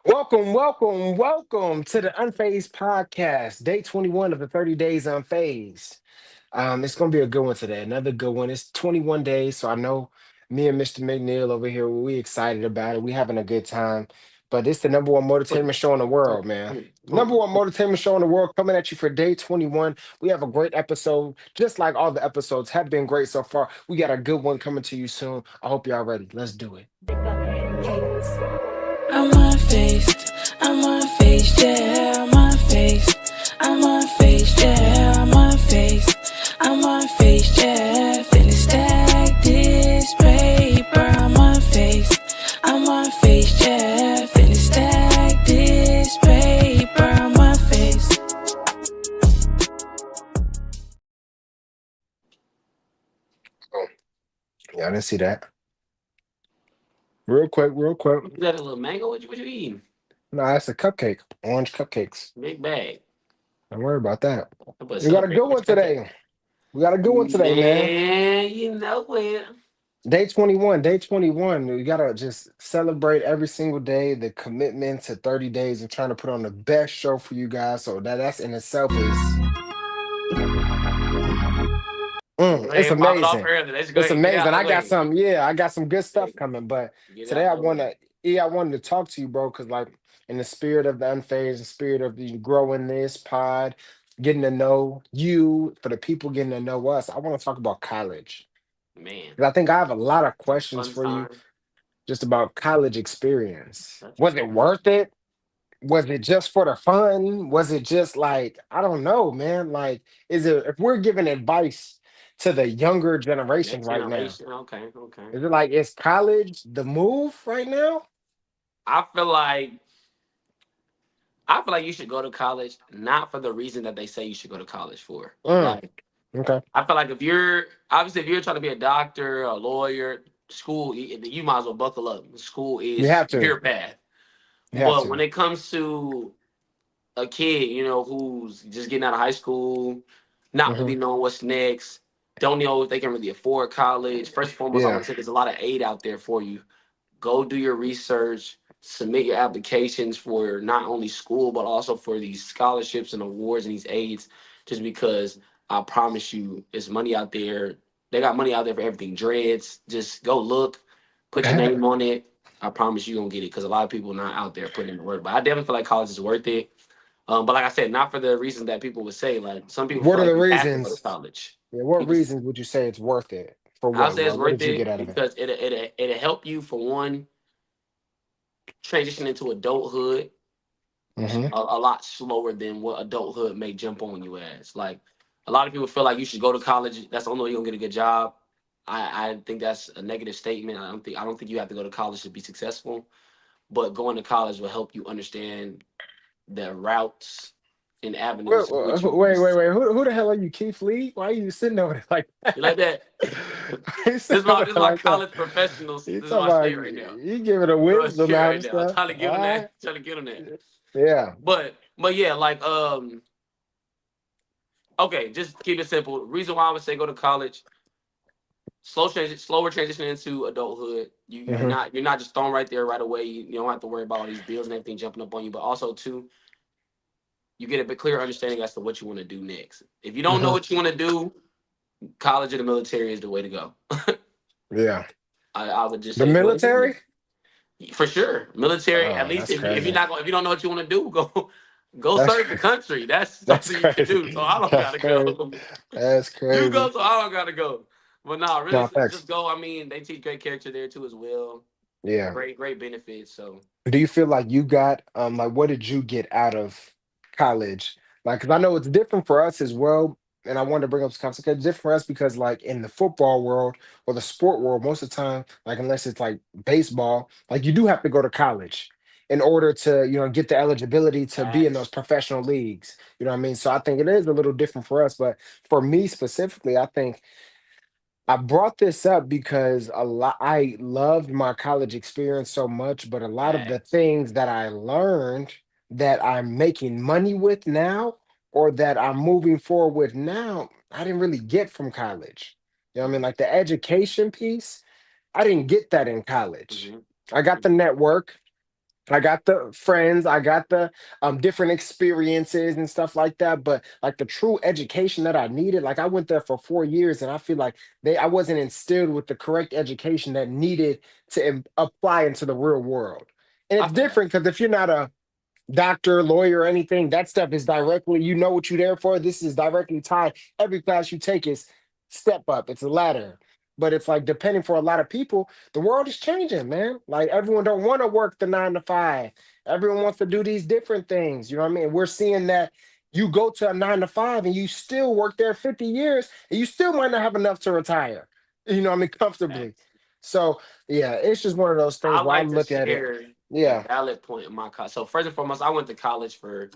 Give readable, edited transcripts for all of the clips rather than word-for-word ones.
Welcome to the Unphased podcast, day 21 of the 30 days Unphased. It's gonna be a good one today. Another good one. It's 21 days, so I know me and Mr. McNeil over here, we excited about it. We having a good time. But it's the number one motortainment 20, show in the world, 20, man. 20, Number 20. one motortainment show in the world coming at you for day 21. We have a great episode, just like all the episodes have been great so far. We got a good one coming to you soon. I hope y'all ready. Let's do it. I'm unfazed, I'm unfazed, yeah, I'm unfazed. I'm unfazed, yeah, I'm unfazed. I'm unfazed, yeah, finna stack this paper. I'm unfazed, I'm unfazed, yeah, finna stack this paper. I'm unfazed. Oh, yeah, I didn't see that. Real quick, real quick. You got a little mango? What you eating? No, that's a cupcake. Orange cupcakes. Big bag. Don't worry about that. I put We got a celebrate good orange one cupcake. today. We got a good one today, man. Man, you know it. Day 21, day 21. We gotta just celebrate every single day the commitment to 30 days and trying to put on the best show for you guys. So that's in itself is Go it's ahead, pop it off amazing. early. Let's go It's ahead. Get it amazing. out the I got way. some, yeah, I got some good stuff Hey, coming. But get it today out I the way. wanna yeah, I wanted to talk to you, bro, because like in the spirit of the unfazed, the spirit of the growing this pod, getting to know you, for the people getting to know us, I want to talk about college. Man, 'Cause I think I have a lot of it's a questions fun for you time. just about college experience. Such a Was it fun worth time. it? Was it just for the fun? Was it just like, I don't know, man. Like, is it if we're giving advice to the younger generation Next right now, generation. Okay, okay. is it like is college the move right now? I feel like I feel like you should go to college not for the reason that they say you should go to college for. Mm, Like okay. I feel like if you're trying to be a doctor, a lawyer, school, you might as well buckle up. School You is have to. your path. You have But to. when it comes to a kid, who's just getting out of high school, not Hmm. really knowing what's next, don't know if they can really afford college. First and foremost, I Yeah. want to say there's a lot of aid out there for you. Go do your research, submit your applications for not only school but also for these scholarships and awards and these aids. Just because I promise you, there's money out there. They got money out there for everything. Dreads. Just go look, put your name on it. I promise you gonna get it because a lot of people not out there putting in the work. But I definitely feel like college is worth it. But like I said, not for the reasons that people would say. Like some people What feel are the like you have to go to reasons? college. Yeah, what People, reasons would you say it's worth it? For I'll what, say it's bro? What worth did you get it out of it? because it'll help you for one transition into adulthood Hmm. a lot slower than what adulthood may jump on you as. Like a lot of people feel like you should go to college. That's the only way you're gonna get a good job. I think that's a negative statement. I don't think you have to go to college to be successful. But going to college will help you understand the routes and avenues in which you can be. Wait. Who the hell are you, Keith Lee? Why are you sitting over there like You like that? that? Why you this is sitting my over this is there my like that? college professionals. You This is talking my about shit right now. you giving a This is my wisdom shit out right and now. I'm stuff. trying to All get on right. that. Trying to get on that. Yeah. But yeah, like okay, just keep it simple. Reason why I would say go to college, slower transition into adulthood. Hmm. You're not just thrown right there right away. You don't have to worry about all these bills and everything jumping up on you. But also too, you get a bit clearer understanding as to what you want to do next. If you don't know Hmm. what you want to do, college or the military is the way to go. Yeah. I would just The say go ahead. military? For sure, military. At Oh, least that's if you're crazy. not if you don't know what you want to do, go That's serve the crazy. country. That's That's something you can crazy. do. So I don't That's gotta crazy. go. That's You crazy. go, so I don't gotta go. But nah, really, No, thanks. just go. I mean, they teach great character there too as well. Yeah. Great benefits. So Do you feel like you got like what did you get out of college? Like, cause I know it's different for us as well. And I wanted to bring up this concept. It's different for us because, like, in the football world or the sport world, most of the time, like, unless it's like baseball, like, you do have to go to college in order to, get the eligibility to be in those facts. professional leagues. You know what I mean? So I think it is a little different for us. But for me specifically, I think I brought this up because I loved my college experience so much, but a lot of the Facts. things that I learned that I'm making money with now or that I'm moving forward with now, I didn't really get from college. You know what I mean? Mm-hmm. Like the education piece, I didn't get that in college. Mm-hmm. I got the network, I got the friends, I got the different experiences and stuff like that. But like the true education that I needed, like I went there for 4 years, and I feel like I wasn't instilled with the correct education that needed to apply into the real world. And I it's feel that. different because if you're not a doctor, lawyer, or anything, that stuff is directly, you know what you're there for. This is directly tied. Every class you take is step up, it's a ladder. But it's like depending for a lot of people, the world is changing, man. Like everyone don't want to work the 9 to 5. Everyone wants to do these different things. You know what I mean? We're seeing that you go to a 9 to 5 and you still work there 50 years and you still might not have enough to retire. You know what I mean? Comfortably. Facts. So yeah, it's just one of those things I where I like to look at it. share a Yeah. valid point in my college. So first and foremost, I went to college for,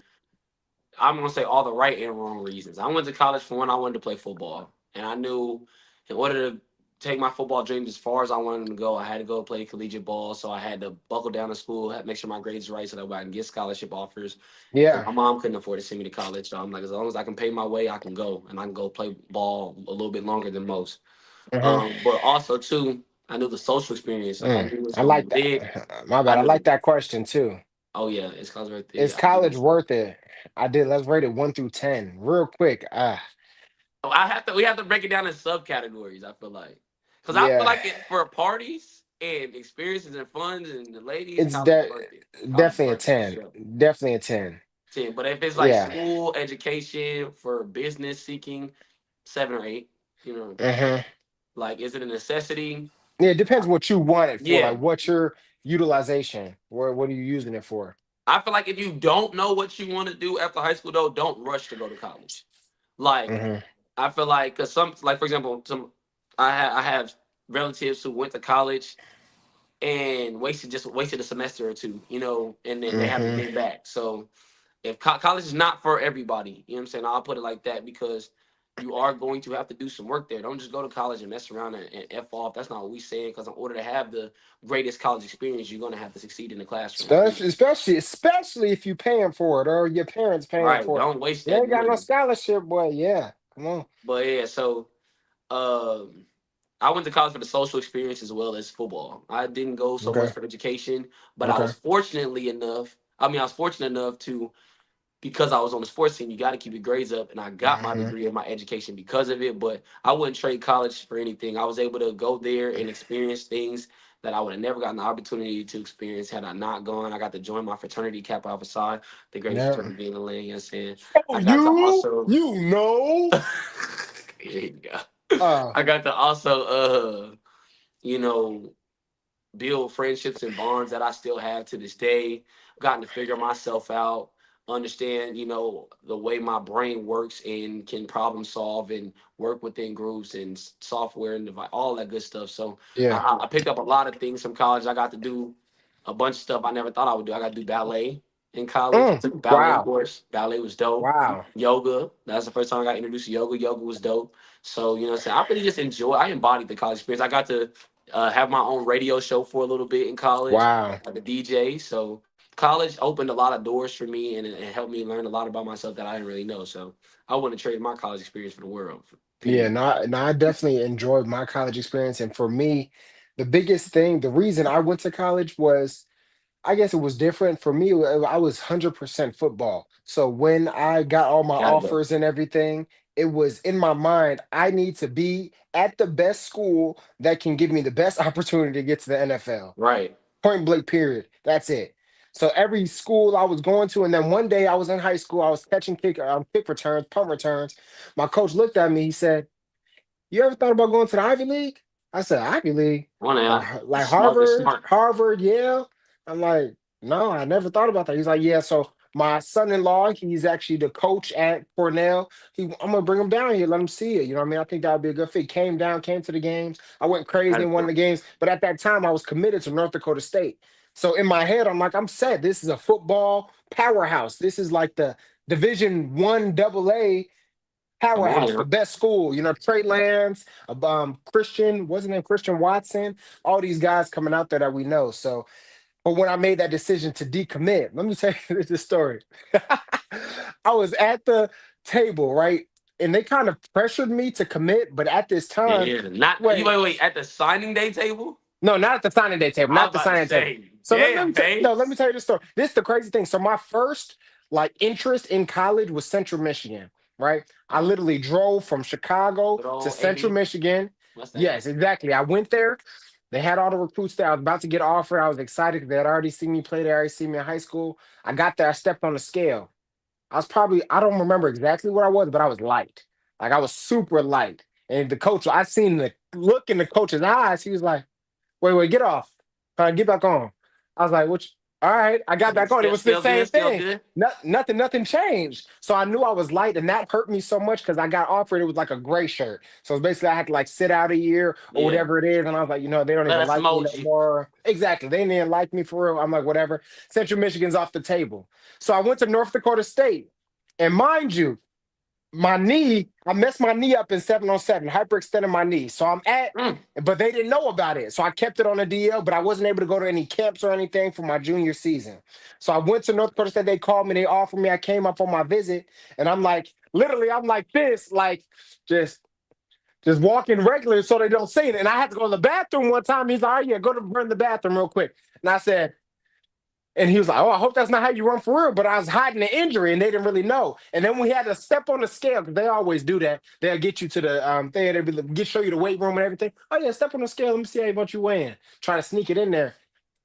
I'm gonna say, all the right and wrong reasons. I went to college for when I wanted to play football, and I knew in order to take my football dreams as far as I wanted them to go, I had to go play collegiate ball. So I had to buckle down to school, had make sure my grades were right, so that I can get scholarship offers. Because Yeah. my mom couldn't afford to send me to college, so I'm like, as long as I can pay my way, I can go, and I can go play ball a little bit longer than most. Uh-huh. But also too, I knew the social experience. Like I Mm, knew it was I gonna be like lit. that. My I bad. I like knew. that question too. Oh yeah, it's college right there. Is I knew. college worth it? I did. Let's rate it 1 through 10, real quick. Oh, I have to. We have to break it down in subcategories. I feel like, because I feel Yeah, like it for parties and experiences and fun and the ladies, it's college is worth it. College is definitely a worth it for 10. sure. Definitely a 10. 10. But if it's like Yeah. school education for business seeking, 7 or 8. You know, Uh-huh. like is it a necessity? Yeah, it depends what you want it for. Yeah, Like, what's your utilization? What are you using it for? I feel like if you don't know what you want to do after high school, though, don't rush to go to college. Like, Uh-huh. I feel like, cause some, like for example, some, I have relatives who went to college and wasted a semester or two, and then they haven't Uh-huh. been back. So if college is not for everybody, you know what I'm saying? I'll put it like that because you are going to have to do some work there. Don't just go to college and mess around and f off. That's not what we saying. Because in order to have the greatest college experience, you're gonna have to succeed in the classroom. Especially if you're paying for it or your parents paying Right? for it. Don't waste You that ain't got no money. scholarship, boy. Yeah. Come on. But yeah, so um, I went to college for the social experience as well as football. I didn't go so much Okay. for education, but I Okay. was fortunately enough. I mean, I was fortunate enough to, because I was on the sports team, you got to keep your grades up, and I got my Uh-huh. degree and my education because of it. But I wouldn't trade college for anything. I was able to go there and experience things that I would have never gotten the opportunity to experience had I not gone. I got to join my fraternity, Kappa Alpha Psi, the greatest Yeah. fraternity in the land. You know what I'm saying? Oh, I got to also, you know. there you go. Uh, I got to also, you know, build friendships and bonds that I still have to this day. Gotten to figure myself out, understand, the way my brain works and can problem solve and work within groups and software and device, all that good stuff. So yeah. I picked up a lot of things from college. I got to do a bunch of stuff I never thought I would do. I got to do ballet in college. I took a ballet Wow. course. Ballet was dope. Wow. Yoga. That's the first time I got introduced to yoga. Yoga was dope. So, what I'm saying? I really just I embodied the college experience. I got to have my own radio show for a little bit in college, Wow. like a DJ. So college opened a lot of doors for me and it helped me learn a lot about myself that I didn't really know. So I wouldn't trade my college experience for the world. Yeah, Period. no, I definitely enjoyed my college experience. And for me, the biggest thing, the reason I went to college was, I guess it was different for me. I was 100% football. So when I got all my Gotta go. offers and everything, it was in my mind, I need to be at the best school that can give me the best opportunity to get to the NFL. Right. Point blank, period. That's it. So every school I was going to, and then one day I was in high school, I was catching kick returns, punt returns. My coach looked at me, he said, "You ever thought about going to the Ivy League?" I said, "Ivy League? One Like, out. like Smart. It's Harvard, smart. Yale?" I'm like, "No, I never thought about that." He's like, "Yeah." So my son-in-law, he's actually the coach at Cornell. I'm gonna bring him down here, let him see it. You know what I mean? I think that would be a good fit. Came down, came to the games. I went crazy Gotta in one of the go. games, but at that time I was committed to North Dakota State. So in my head, I'm like, I'm set. This is a football powerhouse. This is like the Division 1 AA Come on powerhouse, the now. best school. Trey Lance, Christian, wasn't named Christian Watson, all these guys coming out there that we know. So, but when I made that decision to decommit, let me tell you this story. I was at the table, right? And they kind of pressured me to commit, but at this Yeah, time, yeah. Not you. wait, Wait. At the signing day table. No, not at the signing day table. I Not was at the about to signing day table. say, So damn, let me Pace. tell you the story. This is the crazy thing. So my first like interest in college was Central Michigan, right? I Oh, literally drove from Chicago good to old Central 80 Michigan. Mustang. Yes, exactly. I went there. They had all the recruits there. I was about to get offered. I was excited because they had already seen me play. They already seen me in high school. I got there. I stepped on the scale. I was probably, I don't remember exactly what I was, but I was light. Like I was super light. And the coach, I seen the look in the coach's eyes. He was like, wait, get off. Get back on. I was like, which, all right. I got back on. It Still, was the still same good, still thing. good. Nothing changed. So I knew I was light, and that hurt me so much because I got offered. It was like a gray shirt. So it's basically I had to like sit out a year or Yeah. whatever it is. And I was like, they don't Let even us like me no mold you. more. Exactly. They didn't even like me for real. I'm like, whatever. Central Michigan's off the table. So I went to North Dakota State. And mind you, I messed my knee up in 7-on-7, hyperextended my knee. So Mm. but they didn't know about it. So I kept it on the DL, but I wasn't able to go to any camps or anything for my junior season. So I went to North Dakota State. They called me, they offered me. I came up on my visit, and I'm like, literally, I'm like this, like just just walking regular so they don't see it. And I had to go to the bathroom one time. He's like, all right, yeah, go to run the bathroom real quick. And I said, and he was like, "Oh, I hope that's not how you run for real." But I was hiding the injury, and they didn't really know. And then we had to step on the scale because they always do that. They'll get you to the thing, they'll show you the weight room and everything. Oh yeah, step on the scale. Let me see how much you weigh in. Try to sneak it in there,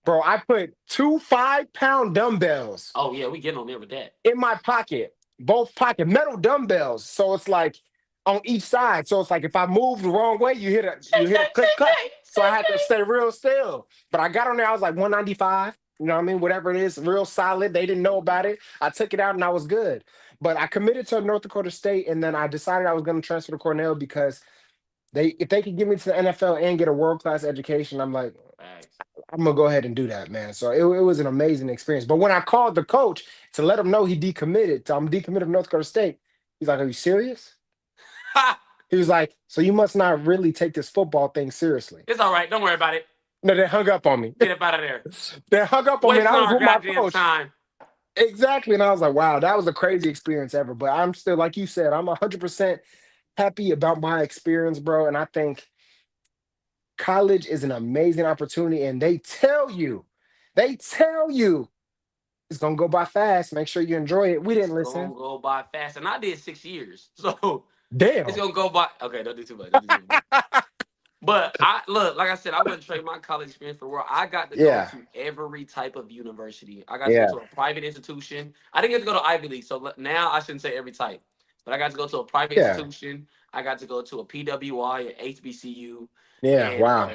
bro. I put two 5-pound dumbbells Oh yeah, we getting on there with that. in my pocket, both pocket metal dumbbells. So it's like on each side. So it's like if I move the wrong way, Shake, you hit a shake, click shake, clack. shake, So I shake, had to shake. stay real still. But I got on there, I was like 195. You know what I mean? Whatever it is, real solid. They didn't know about it. I took it out and I was good. But I committed to North Dakota State, and then I decided I was going to transfer to Cornell because if they could get me to the NFL and get a world class education, I'm like, Facts. I'm gonna go ahead and do that, man. So it was an amazing experience. But when I called the coach to let him know he decommitted, I'm decommitted from North Dakota State. He's like, "Are you serious?" Ha! He was like, "So you must not really take this football thing seriously." It's all right. Don't worry about it. No, they hung up on me. Get up out of there. They hung up on me, and Wasting I was our with my goddamn coach. time. Exactly. And I was like, wow, that was a crazy experience ever. But I'm still, like you said, I'm 100% happy about my experience, bro. And I think college is an amazing opportunity. And they tell you it's going to go by fast. Make sure you enjoy it. We It's didn't gonna listen. go by fast, and I did 6 years, so it's Damn. gonna go by. Okay, don't do too much. Don't do too much. But I look, like I said, I wouldn't trade my college experience for the world. I got to go Yeah. to every type of university. I got to go Yeah. to a private institution. I didn't get to go to Ivy League, so now I shouldn't say every type. But I got to go to a private Yeah. institution. I got to go to a PWI, an HBCU, Yeah. and Wow.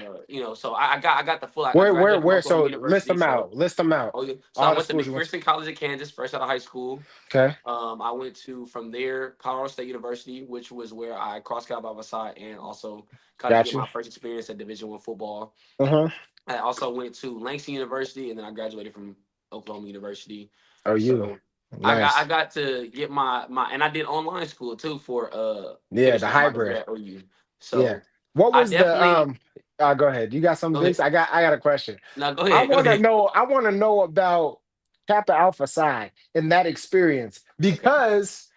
so I got the full. I graduated from Oklahoma So list University. them So out. List them out. oh yeah, so I All the went to schools you went to. McPherson College of Kansas, fresh out of high school. Okay. I went to from there Colorado State University, which was where I crossed cal by my side and also got to Got get you. my first experience at Division I football. Uh huh. I also went to Langston University, and then I graduated from Oklahoma University. Oh, you. So I Nice. got to get my and I did online school too for Yeah. The finishing out my degree hybrid. at OU. Yeah. So What I was the definitely go ahead. You got something, go ahead. Vince? I got a question. No, go ahead. Go ahead. I want to know about Kappa Alpha Psi and that experience Okay. because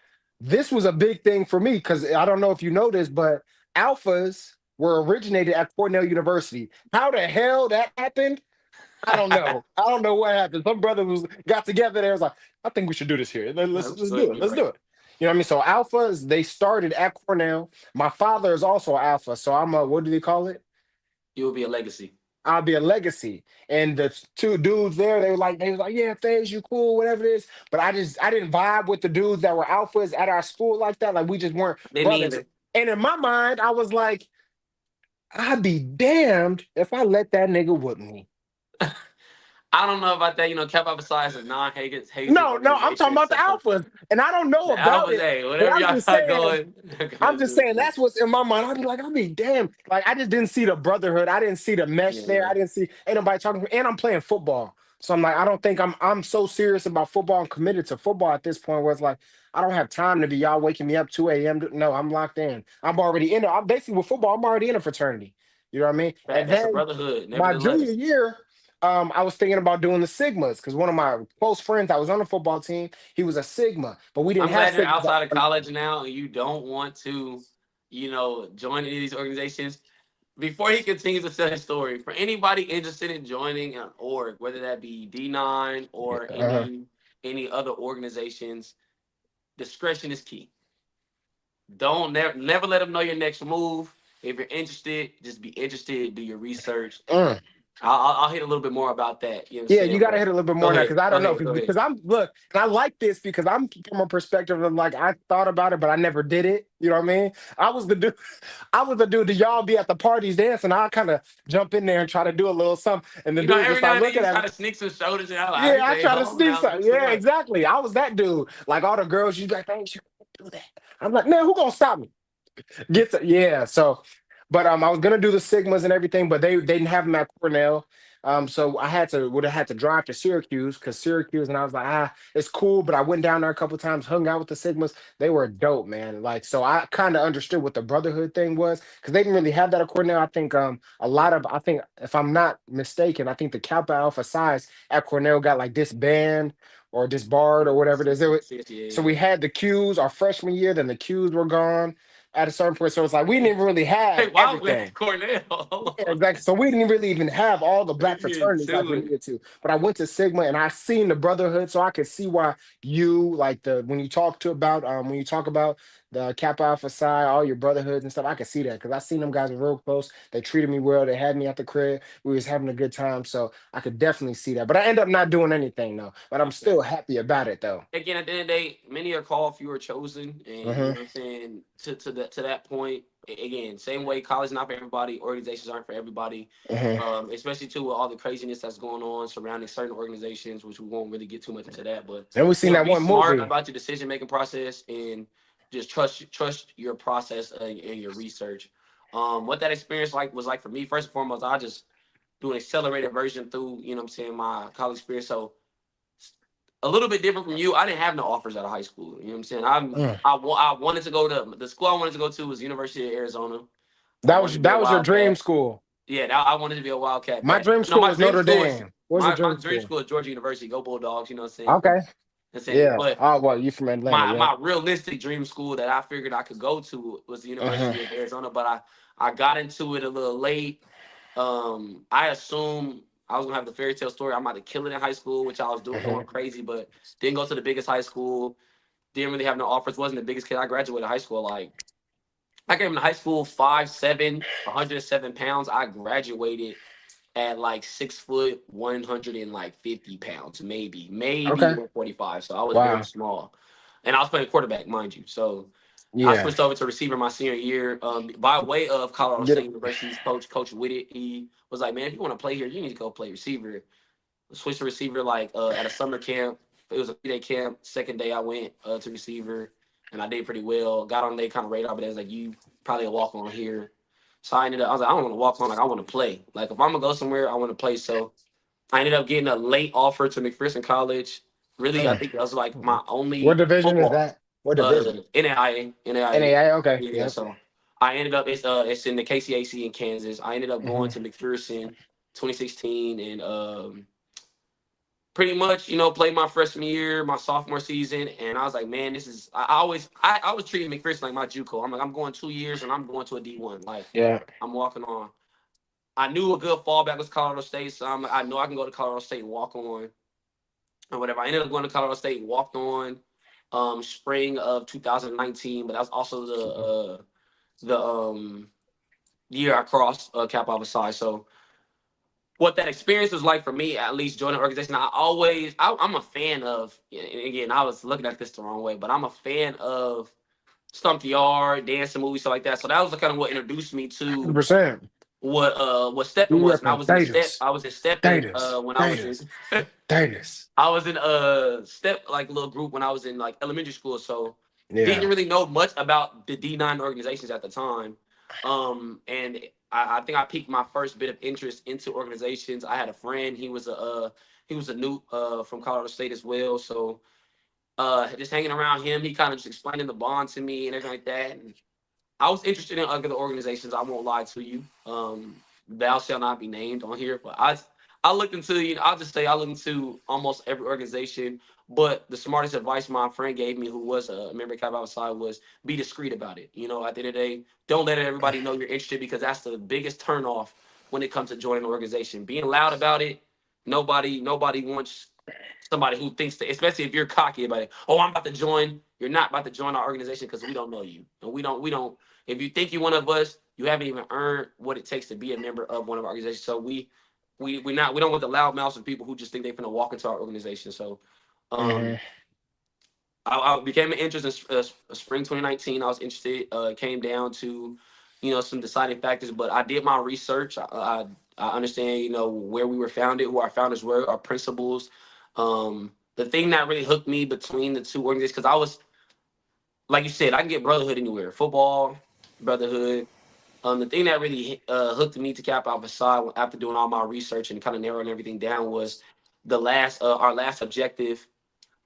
this was a big thing for me because I don't know if you know this, but alphas were originated at Cornell University. How the hell that happened? I don't know. I don't know what happened. Some brother was got together there was like, I think we should do this here. Let's do it. Absolutely Let's do right. it. You know what I mean? So alphas, they started at Cornell. My father is also alpha, so I'm a what do they call it? You will be a legacy. I'll be a legacy. And the two dudes there, they was like, yeah, Phase, you cool, whatever it is. But I didn't vibe with the dudes that were alphas at our school like that. Like we just weren't Me brothers. neither. And in my mind, I was like, I'd be damned if I let that nigga whoop me. I don't know about that. Kappa Psi is a non-hazing No, I'm talking organization. about the So alphas. And I don't know the about Alphas, it. hey, But whatever y'all got going, I'm guys just do it saying too. that's what's in my mind. I'd be like, I'll be damned. Like I just didn't see the brotherhood. I didn't see the mesh there. Yeah. I didn't see ain't nobody talking to me. And I'm playing football. So I'm like, I don't think I'm so serious about football and committed to football at this point where it's like, I don't have time to be y'all waking me up 2 a.m. No, I'm locked in. I'm already in it. I'm basically with football, I'm already in a fraternity. You know what I mean? And That's a then brotherhood, my junior nevertheless. year, I was thinking about doing the Sigmas because one of my close friends that was on the football team, he was a Sigma, but we didn't I'm have glad you're Sigmas. outside of college now and you don't want to, join any of these organizations. Before he continues to tell his story, for anybody interested in joining an org, whether that be D9 or Uh-huh. any other organizations, discretion is key. Don't never let them know your next move. If you're interested, just be interested. Do your research. Mm. I'll hit a little bit more about that. You know what I'm Yeah, you saying? got to But hit a little bit go more now ahead, because I go don't know ahead, go because ahead. I'm look and I like this because I'm from a perspective of like I thought about it but I never did it. You know what I mean? I was the dude. I was the dude that y'all be at the parties dancing. I kind of jump in there and try to do a little something, and the You know, dudes just every start now and then looking you at try me. to sneak some shoulders and I'm like, Yeah, I okay, try to hold on sneak now, something. mix it Yeah, up. exactly. I was that dude. Like all the girls, you like, thanks, you can't do that. I'm like, man, who gonna stop me? Yeah. So, but I was gonna do the Sigmas and everything, but they didn't have them at Cornell. So I would have had to drive to Syracuse because Syracuse, and I was like, it's cool. But I went down there a couple times, hung out with the Sigmas. They were dope, man. Like, so I kind of understood what the brotherhood thing was because they didn't really have that at Cornell. I think I think if I'm not mistaken, I think the Kappa Alpha size at Cornell got like disbanded or disbarred or whatever it is. So Yeah. we had the Qs our freshman year, then the Qs were gone at a certain point. So it's like we Yeah. didn't even really have Hey, wow, man, everything. Cornell. Yeah, Hold on. exactly. So we didn't really even have all the Let me black get fraternities like to we it. needed to. But I went to Sigma and I seen the brotherhood, so I could see why you like the when you talk about the Kappa Alpha Psi, all your brotherhoods and stuff. I could see that because I seen them guys were real close. They treated me well. They had me at the crib. We was having a good time, so I could definitely see that. But I end up not doing anything though. But I'm Okay. still happy about it though. Again, at the end of the day, many are called, few are chosen, and you Hmm. know what I'm saying. To that point, again, same way college not for everybody, organizations aren't for everybody. Hmm. Especially too with all the craziness that's going on surrounding certain organizations, which we won't really get too much into that. But And we seen that be one smart movie. about your decision making process and just trust your process and your research. What that experience was like for me. First and foremost, I just do an accelerated version through you know what I'm saying my college experience. So a little bit different from you. I didn't have no offers out of high school. You know what I'm saying? Mm. I wanted to go to the school I wanted to go to was University of Arizona. I That wanted was to be a that was your dream Wildcat. school. Yeah, I wanted to be a Wildcat My back. dream No, school was Notre Dame. What was your My dream dream school? school is Georgia University. Go Bulldogs. You know what I'm saying? Okay. That's saying, Yeah. but Oh well, you from Atlanta, yeah. my realistic dream school that I figured I could go to was the Uh-huh. University of Arizona. But I got into it a little late. I assumed I was gonna have the fairy tale story. I'm about to kill it in high school, which I was Uh-huh. going crazy, but didn't go to the biggest high school. Didn't really have no offers. Wasn't the biggest kid. I graduated high school like I came to high school 5'7", 107 pounds. I graduated at like 6 foot, 150 pounds, maybe Okay. 145. So I was very Wow. small, and I was playing quarterback, mind you. So I Yeah. switched over to receiver my senior year by way of Colorado Get State it. University's Coach Whitted. He was like, man, if you want to play here, you need to go play receiver. Switched to receiver like at a summer camp. It was a 3-day camp. Second day I went to receiver and I did pretty well. Got on their kind of radar, but it was like you probably a walk on here. So I was like, I don't want to walk on, like I want to play. Like if I'm gonna go somewhere, I want to play. So I ended up getting a late offer to McPherson College. Really, I Mm. think that was like my What only division is football. that? What division? NAIA. NAI. Okay. Yeah, Yep. so I ended up it's in the KCAC in Kansas. I ended up going Hmm. to McPherson 2016 and pretty much, you know, played my freshman year, my sophomore season, and I was like, man, this is. I was treating McPherson like my JUCO. I'm like, I'm going 2 years and I'm going to a D1. Like, Yeah. I'm walking on. I knew a good fallback was Colorado State, so I know I can go to Colorado State and walk on or whatever. I ended up going to Colorado State, walked on, spring of 2019, but that was also the year I crossed Cap Alpha Psi. So what that experience was like for me, at least joining an organization. I'm a fan of, and again, I was looking at this the wrong way, but I'm a fan of Stump the Yard, dancing movies, stuff like that. So that was kind of what introduced me to 100%. what stepping You was. And repping Thetis. I was in stepping Thetis. when I was in Thetis. Thetis. I was in step like little group when I was in like elementary school. So didn't Yeah. really know much about the D9 organizations at the time. And I think I piqued my first bit of interest into organizations. I had a friend. He was a new from Colorado State as well. So just hanging around him, he kind of just explaining the bond to me and everything like that. And I was interested in other organizations. I won't lie to you. Thou shall not be named on here, but I looked into, I'll just say I looked into almost every organization. But the smartest advice my friend gave me, who was a member of Cap Outside, was be discreet about it. At the end of the day, don't let everybody know you're interested because that's the biggest turnoff when it comes to joining an organization. Being loud about it, nobody wants somebody who thinks that, especially if you're cocky about it. Oh, I'm about to join. You're not about to join our organization because we don't know you, and we don't. If you think you're one of us, you haven't even earned what it takes to be a member of one of our organizations. So we don't want the loud mouths of people who just think they're gonna walk into our organization. So, um, Hmm. I became an interest in spring 2019. I was interested. It came down to, some deciding factors, but I did my research. I understand, where we were founded, who our founders were, our principles. The thing that really hooked me between the two organizations, because I was, like you said, I can get brotherhood anywhere. Football, brotherhood. The thing that really hooked me to Cap Alpha Psi after doing all my research and kind of narrowing everything down was our last objective,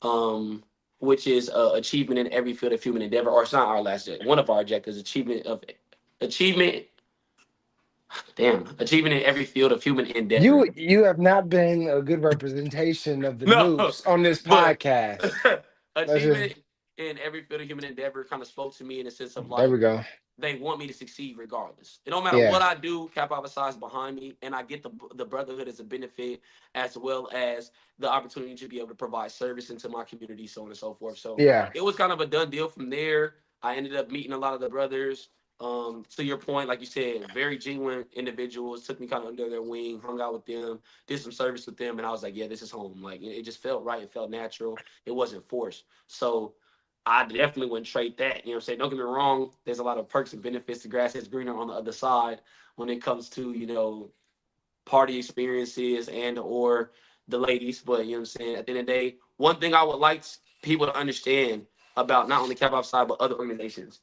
um, which is achievement in every field of human endeavor. Or it's not our last, one of our objectives, achievement. Achievement in every field of human endeavor. You have not been a good representation of the No, news on this but podcast. That's just, achievement in every field of human endeavor kind of spoke to me in the sense of there like we go. they want me to succeed regardless. It don't matter Yeah, what I do. Cap Alpha Psi is behind me, and I get the brotherhood as a benefit, as well as the opportunity to be able to provide service into my community, so on and so forth. So yeah, it was kind of a done deal from there. I ended up meeting a lot of the brothers. To your point, like you said, very genuine individuals. Took me kind of under their wing, hung out with them, did some service with them, and I was like, yeah, this is home. Like it just felt right. It felt natural. It wasn't forced. So I definitely wouldn't trade that. You know what I'm saying? Don't get me wrong. There's a lot of perks and benefits. The grass is greener on the other side when it comes to, party experiences and or the ladies. But you know what I'm saying? At the end of the day, one thing I would like people to understand about not only Cap Outside but other organizations.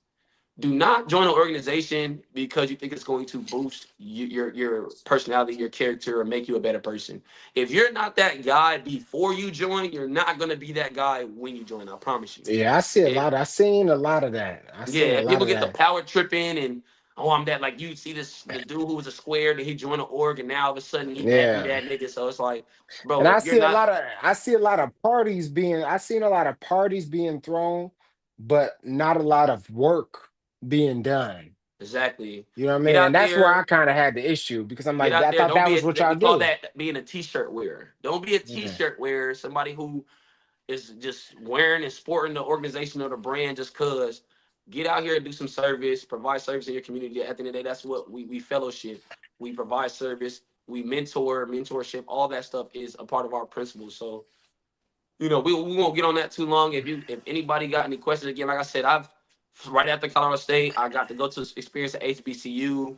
Do not join an organization because you think it's going to boost your personality, your character, or make you a better person. If you're not that guy before you join, you're not going to be that guy when you join. I promise you. yeah. I see a If lot. I seen a lot of that. I seen Yeah, a if lot people of get the that. power tripping and oh I'm that, like you see the dude who was a square that he joined the org and now all of a sudden he Yeah. that nigga. So it's like, And bro, if you're not I see a lot of parties being I seen a lot of parties being thrown, but not a lot of work being done. exactly You know what I get mean? And out that's where I there, kind of had the issue because I'm get like, out I there. thought Don't that be was a, what y'all we call do. that being a t-shirt wearer. Don't be a Yeah. t-shirt wearer. Somebody who is just wearing and sporting the organization or the brand just cause. Get out here and do some service, provide service in your community. At the end of the day, that's what we fellowship. We provide service, we mentorship, all that stuff is a part of our principles. So, we won't get on that too long. If anybody got any questions, again, like I said, I've right after Colorado State, I got to go to experience at HBCU.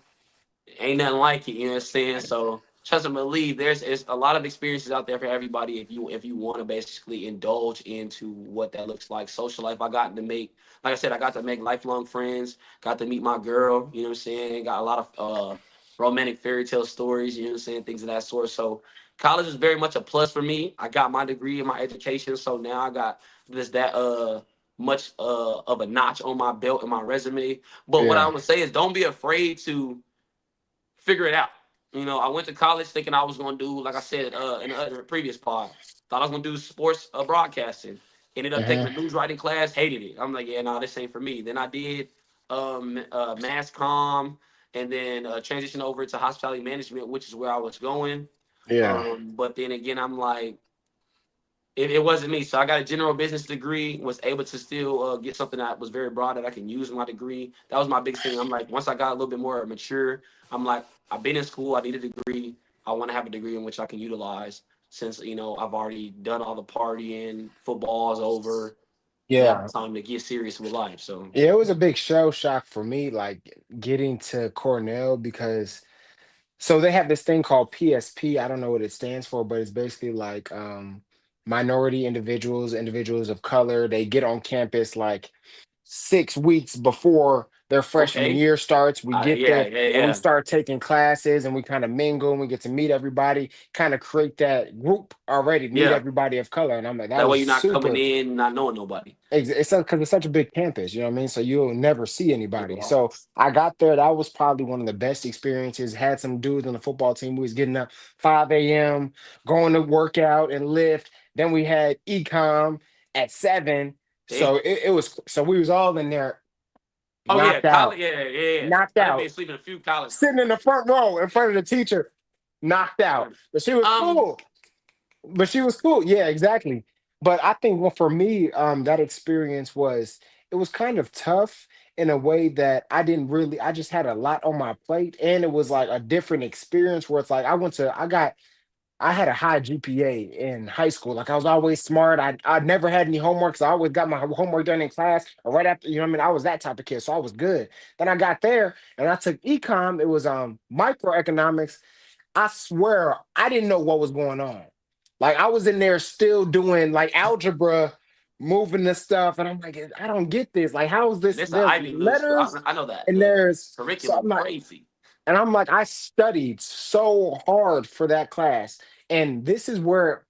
Ain't nothing like it, you know what I'm saying? So trust and believe there's a lot of experiences out there for everybody if you want to basically indulge into what that looks like. Social life, I got to make, like I said, I got to make lifelong friends, got to meet my girl, you know what I'm saying? Got a lot of romantic fairy tale stories, you know what I'm saying, things of that sort. So college is very much a plus for me. I got my degree in my education, so now I got this that much of a notch on my belt and my resume. But what I Yeah. would say is don't be afraid to figure it out. I went to college thinking I was going to do, like I said in the other previous pod, thought I was going to do sports broadcasting. Ended up taking Uh-huh. a news writing class, hated it. I'm like, yeah, no, this ain't for me. Then I did mass comm, and then transitioned over to hospitality management, which is where I was going. Yeah. But then again, I'm like, it wasn't me. So I got a general business degree, was able to still get something that was very broad that I can use in my degree. That was my biggest thing. I'm like, once I got a little bit more mature, I'm like, I've been in school, I need a degree. I want to have a degree in which I can utilize since, I've already done all the partying, football's over. Now Yeah. it's time to get serious with life. So, Yeah, it was a big shell shock for me, like getting to Cornell because so they have this thing called PSP. I don't know what it stands for, but it's basically like minority individuals, individuals of color. They get on campus like 6 weeks before their freshman Okay. year starts. We get Yeah, there yeah, and we yeah, start taking classes and we kind of mingle and we get to meet everybody, kind of create that group already, meet yeah. everybody of color. And I'm like, that That way was you're not coming super. in not knowing nobody. It's because it's such a big campus, you know what I mean? So you'll never see anybody. Yeah. So I got there. That was probably one of the best experiences. Had some dudes on the football team who was getting up 5 a.m., going to work out and lift. Then we had ecom at 7. Damn. So it was so we was all in there Oh yeah, knocked college. out, Yeah, yeah, yeah. knocked I done been out, sleeping a few college. sitting in the front row in front of the teacher, knocked out. But she was Um, cool. But she was cool. Yeah, exactly. But I think well, for me, that experience was it was kind of tough in a way that I didn't really. I just had a lot on my plate, and it was like a different experience where it's like I had a high GPA in high school. Like I was always smart. I never had any homework, so I always got my homework done in class or right after. You know what I mean? I was that type of kid, so I was good. Then I got there and I took econ. It was microeconomics. I swear I didn't know what was going on. Like I was in there still doing like algebra, moving the stuff, and I'm like, I don't get this. Like, how is and this? it's an There's Ivy League school. letters I know that and the there's so I'm curriculum like, crazy. and I'm like, I studied so hard for that class, and this is where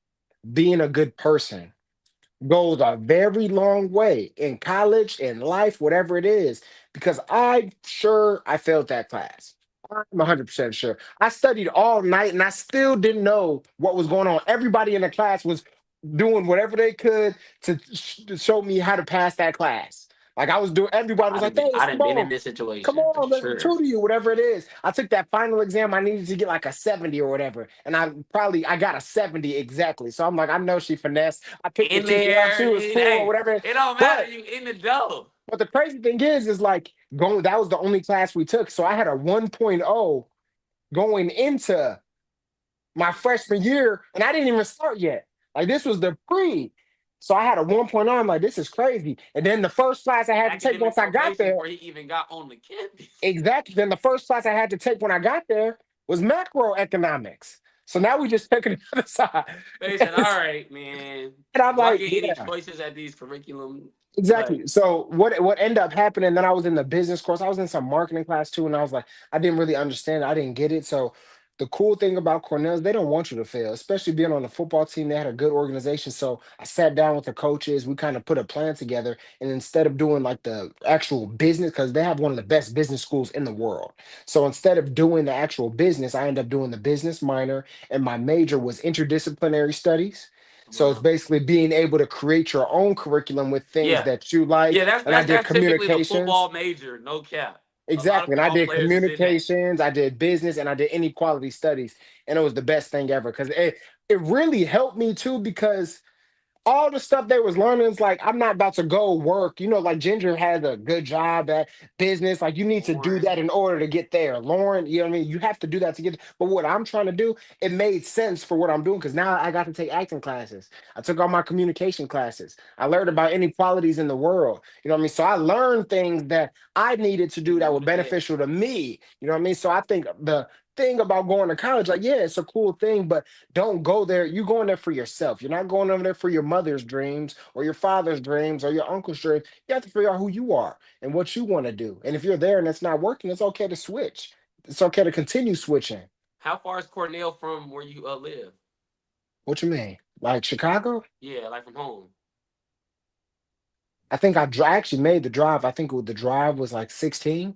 being a good person goes a very long way in college, in life, whatever it is, because I failed that class. I'm 100% sure. I studied all night and I still didn't know what was going on. Everybody in the class was doing whatever they could to show me how to pass that class. Like I was doing, everybody was like, I "Thanks, done come been in on, this come situation for on, let's sure. tutor you, whatever it is." I took that final exam. I needed to get like a 70 or whatever. And I got a 70 exactly. So I'm like, I know she finessed. I picked the In teacher up. there, She was cool or hey, whatever. it don't matter. But You in the dough. but the crazy thing is like going, that was the only class we took. So I had a 1.0 going into my freshman year, and I didn't even start yet. Like this was the pre. So I had a 1.0. I'm like, this is crazy. And then the first class I had to take Academic once I got probation there, before he even got on the campus. exactly. Then the first class I had to take when I got there was macroeconomics. So now we just took it the other side. They said, "All right, man. And I'm Do I like, get any yeah. choices at these curriculum?" Like, Exactly. So what ended up happening? Then I was in the business course. I was in some marketing class too, and I was like, I didn't really understand. I didn't get it. So the cool thing about Cornell is they don't want you to fail, especially being on the football team. They had a good organization. So I sat down with the coaches. We kind of put a plan together, and instead of doing like the actual business, because they have one of the best business schools in the world. So instead of doing the actual business, I ended up doing the business minor, and my major was interdisciplinary studies. So it's uh, basically being able to create your own curriculum with things yeah, that you like. yeah. That's And I that's did that's typically the communications. football major. No cap. A lot of Exactly. And I football did players is in that. communications, I did business, and I did inequality studies. And it was the best thing ever because it really helped me too because all the stuff they was learning is like I'm not about to go work. You know, like Ginger had a good job at business. Like you need to do Lauren. that in order to get there. Lauren, you know what I mean? You have to do that to get. But what I'm trying to do, it made sense for what I'm doing because now I got to take acting classes. I took all my communication classes. I learned about inequalities in the world. You know what I mean? So I learned things that I needed to You do that do were today. beneficial to me. You know what I mean? So I think the thing about going to college, like, yeah, it's a cool thing, but don't go there. You going there for yourself. You're not going over there for your mother's dreams or your father's dreams or your uncle's dreams. You have to figure out who you are and what you want to do. And if you're there and it's not working, it's okay to switch. It's okay to continue switching. How far is Cornell from where you live? What you mean? Like Chicago? Yeah, like from home. I think I actually made the drive. I think the drive was like 16,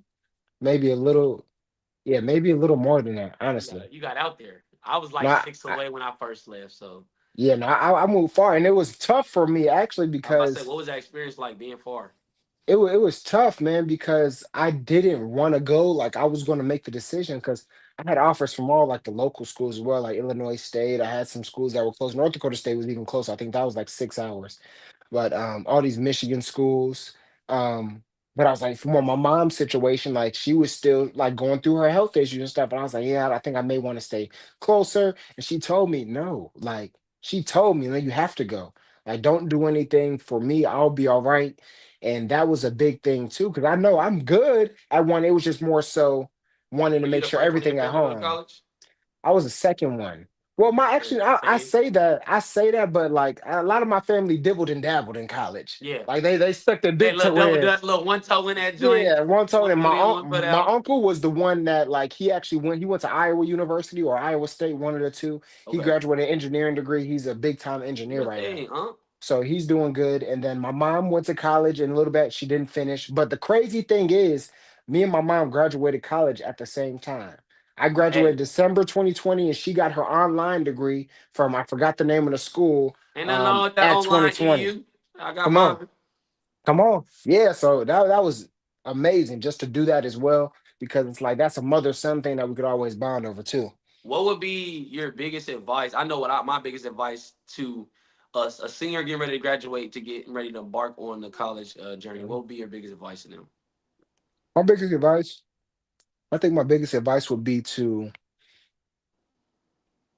maybe a little, yeah, maybe a little more than that, honestly. You got out there. I was like Not, 6 away when I first left. So yeah, no, I moved far and it was tough for me actually I was about to say, because what was that experience like being far? it was tough, man, because I didn't want to go. Like I was going to make the decision because I had offers from all like the local schools as well, like Illinois State. I had some schools that were close. North Dakota State was even closer. I think that was like 6 hours. But all these Michigan schools. But I was like, for my mom's situation, like she was still like going through her health issues and stuff. And I was like, yeah, I think I may want to stay closer. And she told me, no, like she told me, no, you have to go. Like, don't do anything for me. I'll be all right. And that was a big thing too, because I know I'm good at one. It was just more so wanting to Were you make the sure first one in your everything at family to go to home. college? I was the second one. Well, my actually, Same. I say that, but like a lot of my family dibbled and dabbled in college. Yeah. Like they stuck their They big look toe double in. that little one toe in that joint, Yeah, one told one him foot in, one foot my out. uncle was the one that like he actually went. He went to Iowa University or Iowa State, one of the two. He Okay. graduated engineering degree. He's a big time engineer Good right now. thing, huh? So he's doing good. And then my mom went to college and a little bit she didn't finish. But the crazy thing is, me and my mom graduated college at the same time. I Hey, graduated December 2020 and she got her online degree from I forgot the name of the school ain't nothing wrong with that at online 2020. EU. I got Come on. mine. Come on. Yeah, so that was amazing just to do that as well because it's like that's a mother son thing that we could always bond over too. What would be your biggest advice? I know my biggest advice to a senior getting ready to graduate to get ready to embark on the college journey. What Mhm. would be your biggest advice to them? My biggest advice, I think my biggest advice would be to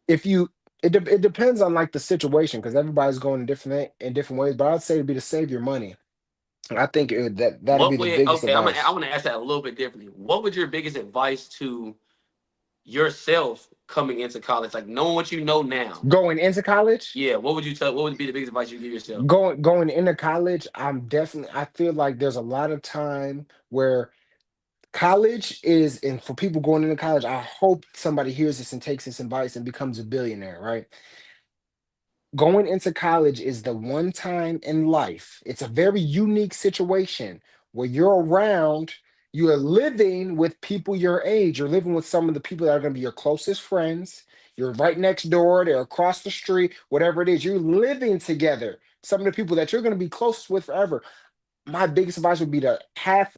if you it depends on like the situation because everybody's going in different ways, but I'd say it'd be to save your money. I think that'd be What the would biggest okay? I advice. want to ask that a little bit differently. What would your biggest advice to yourself coming into college, like knowing what you know now? Going into college, Yeah, what would you tell? What would be the biggest advice you give yourself? going into college, I feel like there's a lot of time where college is, and for people going into college, I hope somebody hears this and takes this advice and becomes a billionaire, right? Going into college is the one time in life, it's a very unique situation where you're around, you are living with people your age, you're living with some of the people that are going to be your closest friends. You're right next door, they're across the street, whatever it is, you're living together. Some of the people that you're going to be close with forever. My biggest advice would be to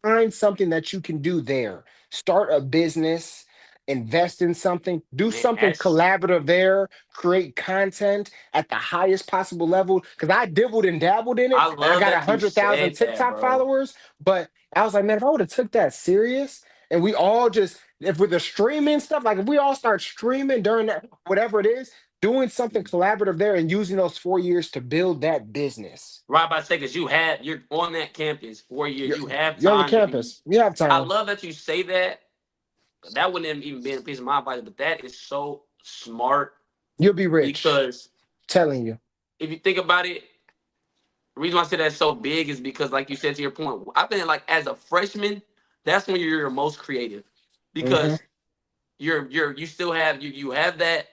find something that you can do there. Start a business, invest in something, do Man, something that's collaborative there, create content at the highest possible level. Because I dibbled and dabbled in it, I and I love got a that you 100,000 said that, TikTok bro. followers. But I was like, man, if I would have took that serious, and we all just, if with the streaming stuff, like if we all start streaming during that, whatever it is, doing something collaborative there and using those 4 years to build that business. Right by say, because you're on that campus 4 years. You're, You have you're on the time to be. campus. You have I time. love that you say that. That wouldn't even be a piece of my advice, but that is so smart You'll be rich. because Telling you. if you think about it, the reason why I say that's so big is because, like you said to your point, I think like as a freshman, that's when you're your most creative Hmm. because you still have you have that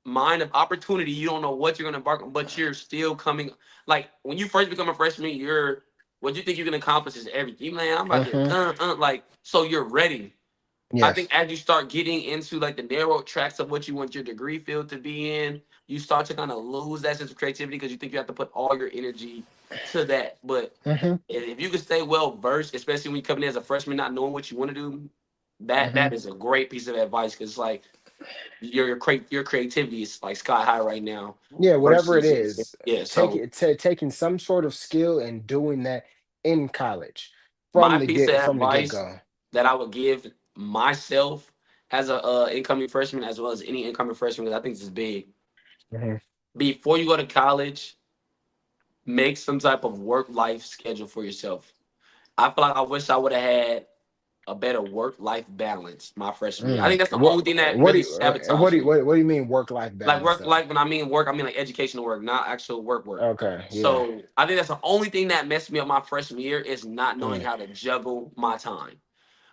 mind of opportunity. You don't know what you're gonna embark on, but you're still coming. Like when you first become a freshman, you're what you think you can accomplish is everything. Man, I'm about to Hmm. like so you're ready. I think Yes. as you start getting into like the narrow tracks of what you want your degree field to be in, you start to kind of lose that sense of creativity because you think you have to put all your energy to that. But Hmm. if you can stay well versed, especially when you come in as a freshman, not knowing what you want to do, that Hmm. is a great piece of advice because like your creativity is like sky high right now Yeah, whatever it versus is, yeah. So taking some sort of skill and doing that in college my piece of from the get advice go. that I would give myself as a incoming freshman as well as any incoming freshman because I think this is big. Hmm. Before you go to college, make some type of work life schedule for yourself. I feel like I wish I would have had a better work life balance my freshman year. I think Mm. that's the only thing that What do really you sabotaged me. what do you mean work life Like balance work though? life when I mean work, I mean like educational work, not actual work. Okay, yeah. So I think that's the only thing that messed me up my freshman year is not knowing Mm. how to juggle my time.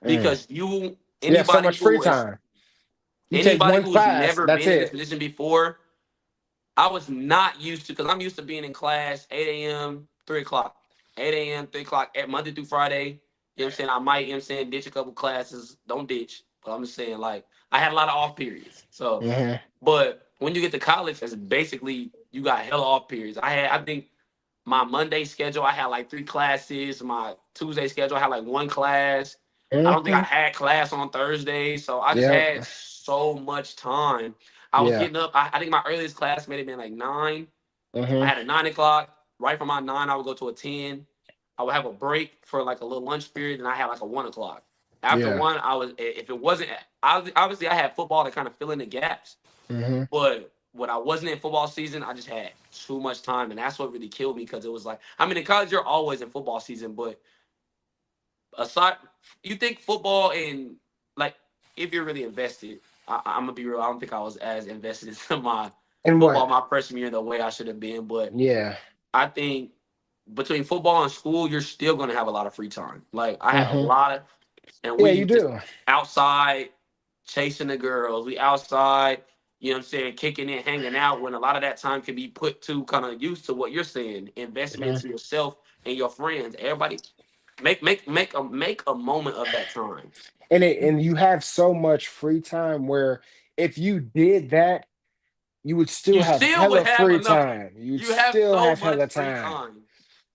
Mm. Because you You have so anybody much free who is time. You take anybody one who's class, never that's been in this it. position before, I was not used to because I'm used to being in class 8 a.m., 3 o'clock. 8 a.m., 3 o'clock, Monday through Friday. You know what I'm saying? I might, you know what I'm saying, ditch a couple classes. Don't ditch. But I'm just saying, like, I had a lot of off periods. So, Hmm. but when you get to college, it's basically you got hella off periods. I think my Monday schedule, I had like three classes. My Tuesday schedule, I had like one class. I don't think I Hmm. had class on Thursday. So I just Yeah. had so much time. I was Yeah. getting up. I think my earliest class may have been like 9. I Hmm. had a 9 o'clock. Right from my 9, I would go to a 10. I would have a break for like a little lunch period, and I had like a 1 o'clock. After Yeah. one, I was if it wasn't obviously I had football to kind of fill in the gaps, Hmm. but when I wasn't in football season, I just had too much time, and that's what really killed me because it was like I mean in college you're always in football season, but aside you think football and like if you're really invested, I'm gonna be real. I don't think I was as invested into my And football what? my freshman year the way I should have been, but Yeah. I think between football and school, you're still gonna have a lot of free time. Like I had a Hmm. lot of, and Yeah, you we just do. outside chasing the girls. We outside, you know what I'm saying, kicking it, hanging out. When a lot of that time can be put to kind of use to what you're saying, investment Hmm. into yourself and your friends. Everybody, make a moment of that time. And you have so much free time where if you did that, you would still You have still would hella have free enough. time. You'd You have still so have much hella free time. time.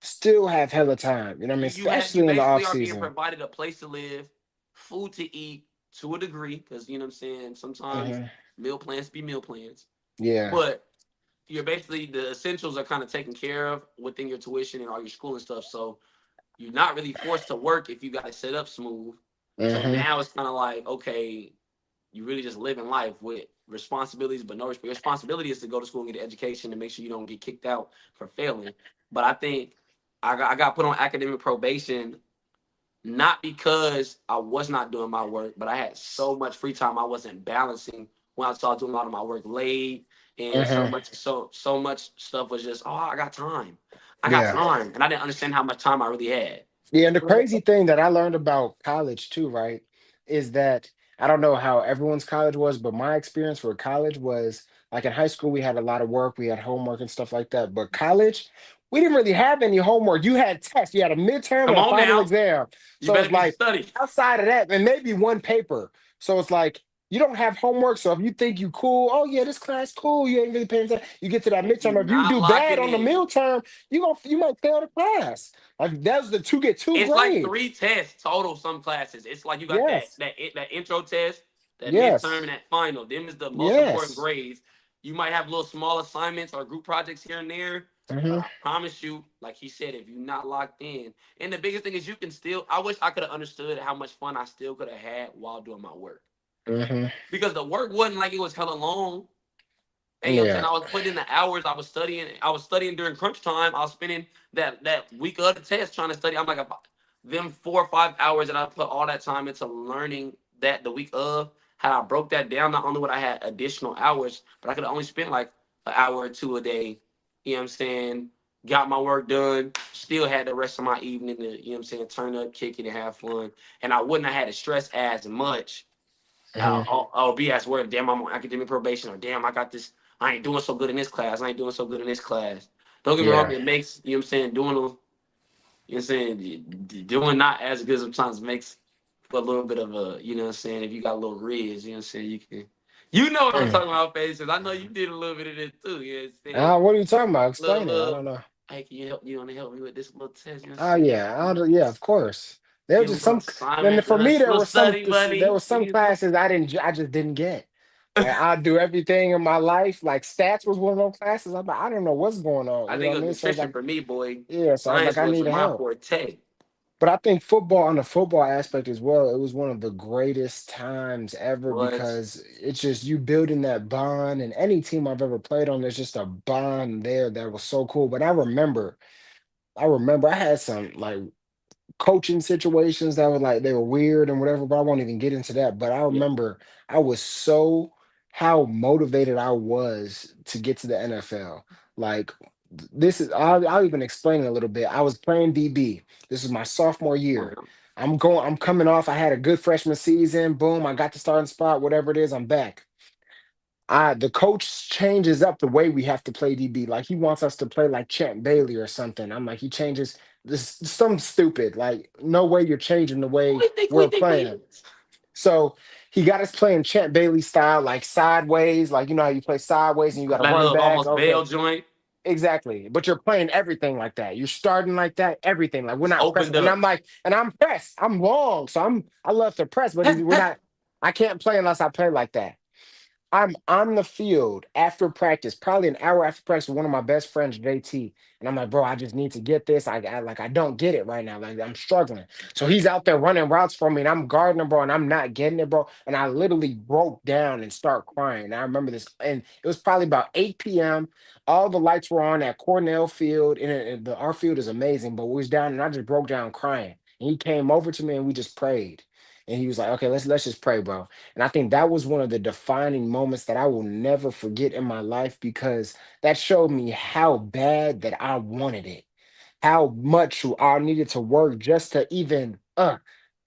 Still have hella time. You know what I mean? You Especially in the off basically are being season. provided a place to live, food to eat to a degree, because you know what I'm saying. Sometimes Hmm. meal plans be meal plans, Yeah. but you're basically the essentials are kind of taken care of within your tuition and all your school and stuff. So you're not really forced to work if you got it set up smooth. So Hmm. now it's kind of like, okay, you really just living life with responsibilities, but no your responsibility is to go to school and get an education and make sure you don't get kicked out for failing. But I think I got put on academic probation not because I was not doing my work, but I had so much free time I wasn't balancing when I started doing a lot of my work late, and so Hmm. much so much stuff was just, oh, I got time. I got Yeah. time. And I didn't understand how much time I really had. Yeah, and the crazy thing that I learned about college too, right, is that I don't know how everyone's college was, but my experience with college was like in high school, we had a lot of work, we had homework and stuff like that. But college, we didn't really have any homework. You had tests, you had a midterm Come and a on final now. exam. You So better it's be like studied. outside of that, and maybe one paper. So it's like you don't have homework. So if you think you cool, oh yeah, this class cool, you ain't really paying attention. You get to that If you midterm. If you not do bad locking on the in, midterm, you might fail the class. Like that's the two get two it's like grade. 3 tests total. Some classes, it's like you got that Yes. that intro test, that midterm, and Yes. that final. Them is the most important Yes. grades. You might have little small assignments or group projects here and there, but Hmm. I promise you, like he said, if you're not locked in, and the biggest thing is you can still. I wish I could have understood how much fun I still could have had while doing my work, Hmm. because the work wasn't like it was hella long. And you know what I'm saying? Yeah. I was putting in the hours. I was studying during crunch time. I was spending that week of the test trying to study. I'm like, them 4 or 5 hours that I put all that time into learning that the week of, how I broke that down, not only would I had additional hours, but I could only spend like an hour or two a day. You know what I'm saying? Got my work done, still had the rest of my evening to, you know what I'm saying, turn up, kick it, and have fun. And I wouldn't have had to stress as much. Hmm. I'll be as worried. Damn, I'm on academic probation, or damn, I got this. I ain't doing so good in this class. I ain't doing so good in this class. Don't get me wrong. Yeah. It makes, you know what I'm saying, doing you know what I'm saying, doing not as good sometimes makes for a little bit of a, you know what I'm saying, if you got a little ridge, you know what I'm saying, you can, you know what I'm Mm. talking about, faces. I know you did a little bit of it too. You know what I'm saying, What are you talking about? little Explain it. I little. don't know. Hey, can you want to help me with this little test? You know what I'm Oh saying? yeah. Yeah, of course. There were Get a just little some. Then assignment, for me, there little were some. study There buddy. was some classes I just didn't get. Like I do everything in my life. Like stats was one of those classes. I'm like, I don't know what's going on. I You know think what it I was mean? So it's nutrition like, for me, boy. yeah. So I was like, Science I need wasn't my help. forte. But I think football on the football aspect as well, it was one of the greatest times ever What? because it's just you building that bond and any team I've ever played on, there's just a bond there that was so cool. But I remember I had some like coaching situations that were like they were weird and whatever, but I won't even get into that. But I Yeah. remember I was so how motivated I was to get to the NFL. Like this is I'll even explain it a little bit. I was playing DB. This is my sophomore year. Uh-huh. I'm coming off. I had a good freshman season. Boom, I got the starting spot, whatever it is, I'm back. The coach changes up the way we have to play DB. Like he wants us to play like Champ Bailey or something. I'm like, he changes this some stupid. Like, no way you're changing the Who way we think we we're think we playing. is? So he got us playing Champ Bailey style, like sideways, like you know how you play sideways and you got to That run little back. almost Okay, bail joint exactly. But you're playing everything like that. You're starting like that, everything. Like we're just not opened pressing. And up. I'm like, and I'm pressed. I'm long, so I love to press, but we're not. I can't play unless I play like that. I'm on the field after practice, probably an hour after practice with one of my best friends, JT. And I'm like, bro, I just need to get this. I don't get it right now. Like I'm struggling. So he's out there running routes for me and I'm guarding him, bro, and I'm not getting it, bro. And I literally broke down and start crying. And I remember this, and it was probably about 8 p.m. All the lights were on at Cornell Field, and our field is amazing, but we was down and I just broke down crying. And he came over to me and we just prayed. and he was like, "Okay, let's just pray, bro." And I think that was one of the defining moments that I will never forget in my life because that showed me how bad that I wanted it, how much I needed to work just to even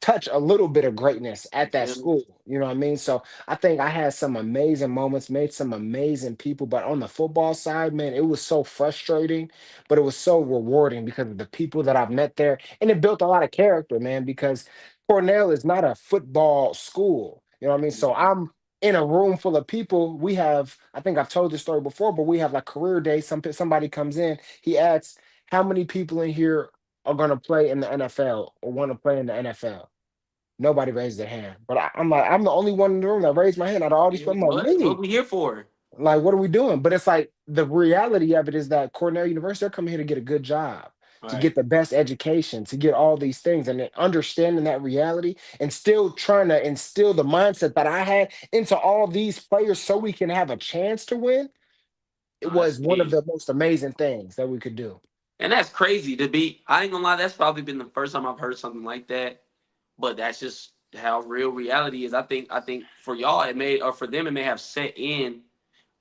touch a little bit of greatness You at that feel me? school. You know what I mean? So I think I had some amazing moments, made some amazing people, but on the football side, man, it was so frustrating, but it was so rewarding because of the people that I've met there, and it built a lot of character, man. Because Cornell is not a football school. You know what I mean? So Mhm. I'm in a room full of people. We have, I think I've told this story before, but we have like career day. Somebody comes in, he asks, how many people in here are going to play in the NFL or want to play in the NFL? Nobody raised their hand. But I'm like, I'm the only one in the room that raised my hand out of all these Yeah, people. I'm like, what me. we here for? Like, what are we doing? But it's like the reality of it is that Cornell University, they're coming here to get a good job, All to right. get the best education, to get all these things, and then understanding that reality and still trying to instill the mindset that I had into all these players so we can have a chance to win. It No, that's was one of big. the most amazing things that we could do. And that's crazy to be. I ain't gonna lie. That's probably been the first time I've heard something like that. But that's just how real reality is. I think for y'all it may, or for them it may have set in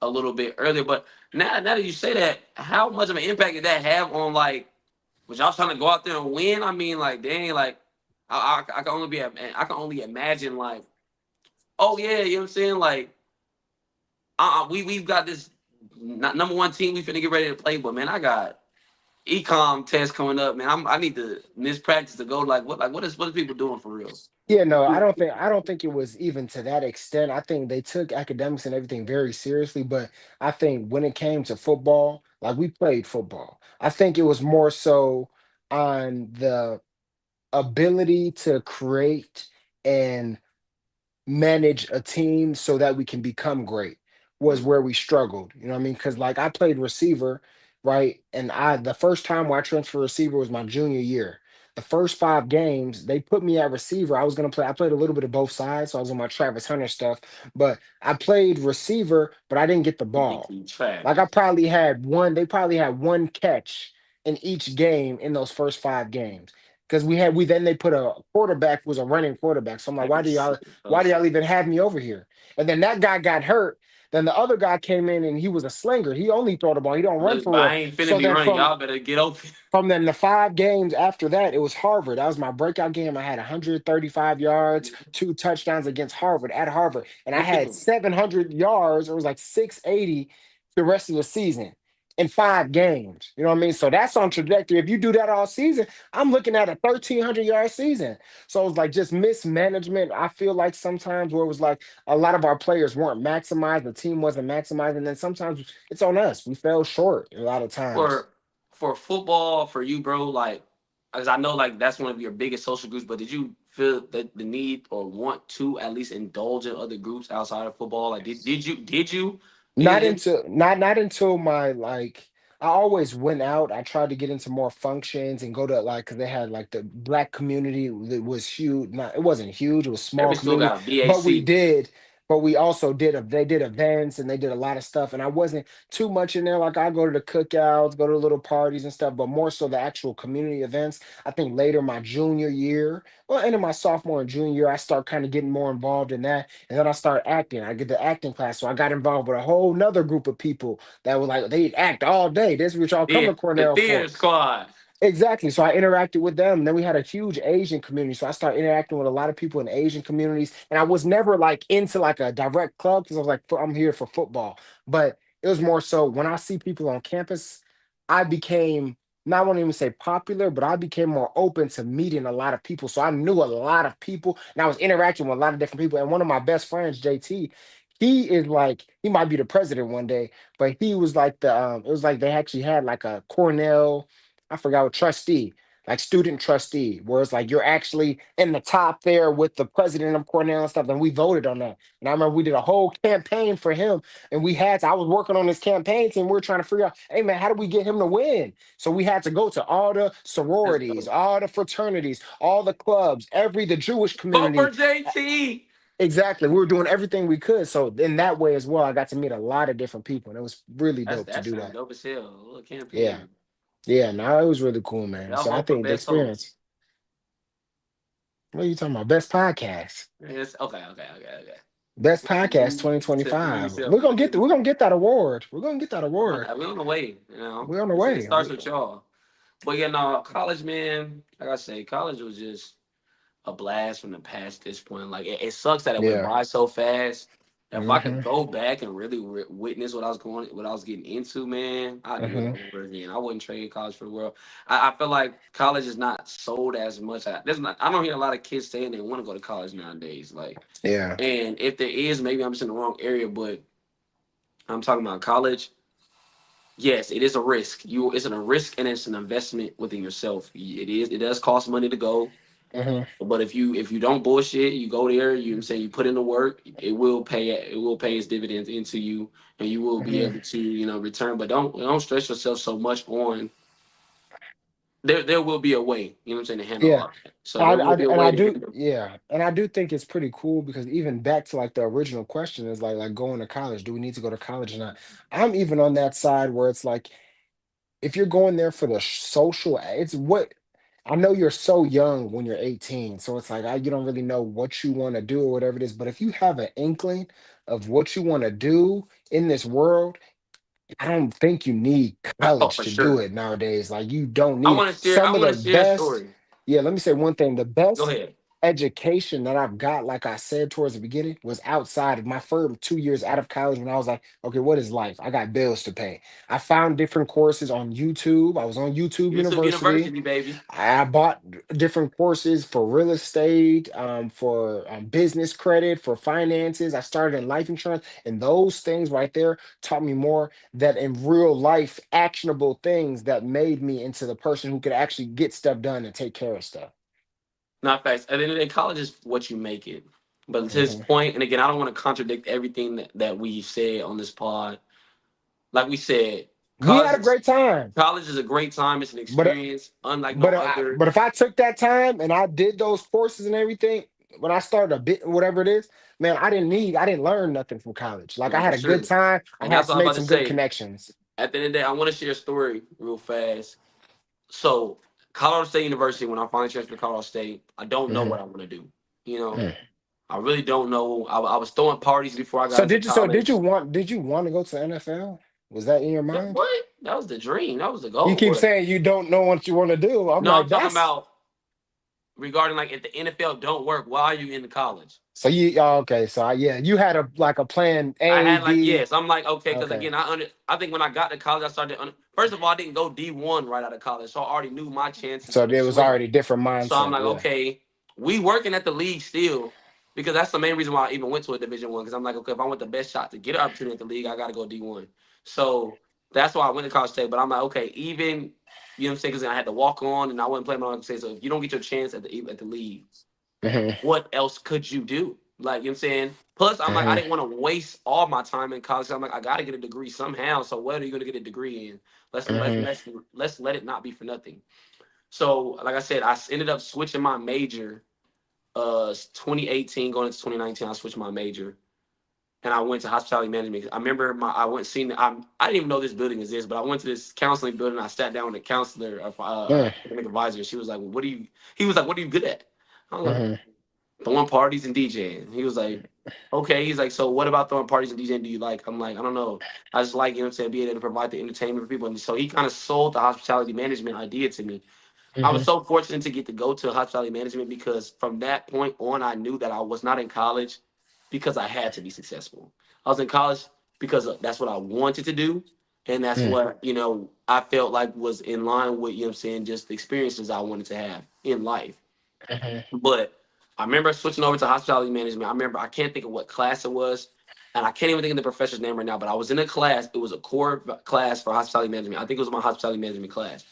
a little bit earlier. But now that you say that, how much of an impact did that have on like was y'all trying to go out there and win? I mean, like dang, like I can only I can only imagine like oh yeah, you know what I'm saying? Like we've got this number one team we finna get ready to play, but man, I got ecom test coming up, man. I need to miss practice to go. Like what is people doing for real? Yeah, no, I don't think it was even to that extent. I think they took academics and everything very seriously, but I think when it came to football, like we played football. I think it was more so on the ability to create and manage a team so that we can become great was Mm. where we struggled. You know what I mean? Because like I played receiver, right? And I the first time where I transferred receiver was my junior year. The first 5 games, they put me at receiver. I was gonna play. I played a little bit of both sides, so I was on my Travis Hunter stuff. But I played receiver, but I didn't get the ball. Completely Like I trash. probably had one. They probably had one catch in each game in those first 5 games because we then they put a quarterback who was a running quarterback. So I'm like, why do y'all even have me over here? And then that guy got hurt. Then the other guy came in and he was a slinger. He only throw the ball. He don't run Look, for but I real. ain't finna So be then running. from Y'all better get open. from then the 5 games after that, it was Harvard. That was my breakout game. I had 135 yards, 2 touchdowns against Harvard at Harvard, and I had 700 yards. It was like 680 the rest of the season in 5 games. You know what I mean? So that's on trajectory. If you do that all season, I'm looking at a 1,300 yard season. So it was like just mismanagement. I feel like sometimes where it was like a lot of our players weren't maximized, the team wasn't maximized, and then sometimes it's on us. We fell short a lot of times. for for football for you, bro. Like, as I know, like that's one of your biggest social groups. But did you feel the need or want to at least indulge in other groups outside of football? Like, did you Not in into not until my like I always went out. I tried to get into more functions and go to like because they had like the black community that was huge. Not it wasn't huge, it was small every school community, got a but we BAC? did, but we also they did events and they did a lot of stuff. And I wasn't too much in there. Like I go to the cookouts, go to little parties and stuff, but more so the actual community events. I think later my junior year, well, into my sophomore and junior year, I start kind of getting more involved in that. And then I start acting. I get the acting class. So I got involved with a whole nother group of people that were like, they'd act all day. This is what y'all come Yeah, to the Cornell theater for. squad. Exactly. So I interacted with them. Then we had a huge Asian community. So I started interacting with a lot of people in Asian communities. And I was never like into like a direct club because I was like, I'm here for football. But it was more so when I see people on campus, I became not want to even say popular, but I became more open to meeting a lot of people. So I knew a lot of people and I was interacting with a lot of different people. And one of my best friends, JT, he is like, he might be the president one day, but he was like it was like they actually had like a Cornell I forgot what trustee, like student trustee, where it's like you're actually in the top there with the president of Cornell and stuff. And we voted on that. And I remember we did a whole campaign for him. And I was working on this campaign team. We are trying to figure out, hey man, how do we get him to win? So we had to go to all the Let's sororities, go. all the fraternities, all the clubs, the Jewish Vote for community. JT. Exactly. We were doing everything we could. So in that way as well, I got to meet a lot of different people. And it was really dope to That do sounds that. dope as hell. A little Yeah. campaign. Yeah. No, it was really cool, man. Y'all So I vote for think the best host. experience. What are you talking about? Best podcast. It's okay. Best podcast Give me 2025. yourself. We're gonna get that award. We're gonna get that award. We on the way. We're on the It way. starts with y'all. But no, college, man. Like I say, college was just a blast from the past. At this point, like it sucks that it went Yeah. by so fast. If I could Hmm. go back and really witness what I was getting into, man, I'd do it Hmm. all over again. I wouldn't trade college for the world. I feel like college is not sold as much. I don't hear a lot of kids saying they want to go to college nowadays. Like, Yeah. and if there is, maybe I'm just in the wrong area. But I'm talking about college. Yes, it is a risk. It's a risk and it's an investment within yourself. It is. It does cost money to go. Hmm. But if you don't bullshit, you go there. You know what I'm saying, you put in the work. It will pay. It will pay its dividends into you, and you will be Hmm. able to return. But don't stress yourself so much on. There will be a way. You know what I'm saying, to handle Yeah. all that. So there will be a And way I to do, handle. yeah, and I do think it's pretty cool because even back to like the original question is like going to college. Do we need to go to college or not? I'm even on that side where it's like if you're going there for the social, it's what I know you're so young when you're 18, so it's like you don't really know what you want to do or whatever it is. But if you have an inkling of what you want to do in this world, I don't think you need Oh, college for to do sure. it nowadays. Like you don't need it. I Some of want the to share a best, story. yeah, let me say one thing. The Go best ahead. education that I've got, like I said towards the beginning, was outside of my first 2 years out of college when I was like, okay, what is life? I got bills to pay. I found different courses on YouTube. I was on YouTube YouTube University. University, baby. I bought different courses for real estate, for business credit, for finances. I started in life insurance, and those things right there taught me more that in real life, actionable things that made me into the person who could actually get stuff done and take care of stuff. Not facts. At the end of the day, college is what you make it. But to his Hmm. point, and again, I don't want to contradict everything that we said on this pod. Like we said, We college had a is great time, college is a great time. It's an but experience unlike no other. but if I took that time and I did those courses and everything, when I started a bit whatever it is, man, I didn't learn nothing from college. Like I No, for had a good sure. time. I And that's had what I was made about to some good say. connections. At the end of the day, I want to share a story real fast. So, Colorado State University, when I finally transferred to Colorado State, I don't know Hmm. what I want to do. You know, I really don't know. I was throwing parties before I got So into did you college. want to go to the NFL? Was that in your That, mind? what? That was the dream. That was the You goal. keep But saying you don't know what you want to do. I'm no, I'm like, talking that's about regarding like if the NFL don't work, why are you in the college? so you okay. So yeah, you had a like a plan I A, had like B. yes, I'm like okay, because Okay. again, I think when I got to college, I started. First of all, I didn't go D1 right out of college, so I already knew my chances So were there was slim. already different So I'm mindset. like, Yeah. okay, we working at the league still, because that's the main reason why I even went to a Division 1. Because I'm like, okay, if I want the best shot to get an opportunity at the league, I got to go D1. So that's why I went to College State. But I'm like, okay, even you know what I'm saying, because I had to walk on and I wasn't playing my own say. So if you don't get your chance at the league, Hmm. what else could you do? Like, you know what I'm saying? Plus, I'm like, I Hmm. didn't want to waste all my time in college. I'm like, I got to get a degree somehow. So what are you going to get a degree in? Let's let Hmm. let's let's let it not be for nothing. So, like I said, I ended up switching my major. 2018 going into 2019, I switched my major and I went to hospitality management. I remember I went seen. I didn't even know this building exists, but I went to this counseling building. I sat down with a counselor, academic advisor. She was like, "What do you?" He was like, "What are you good at?" I was like, Hmm. throwing parties and DJing. He was like, okay. He's like, so what about throwing parties and DJing do you like? I'm like, I don't know. I just like, you know what I'm saying, being able to provide the entertainment for people. And so he kind of sold the hospitality management idea to me. I was Hmm. so fortunate to get to go to hospitality management because from that point on, I knew that I was not in college because I had to be successful. I was in college because that's what I wanted to do. And that's what, I felt like was in line with, you know what I'm saying, just the experiences I wanted to have in life. Hmm. But I remember switching over to hospitality management. I remember I can't think of what class it was, and I can't even think of the professor's name right now. But I was in a class. It was a core class for hospitality management. I think it was my hospitality management class.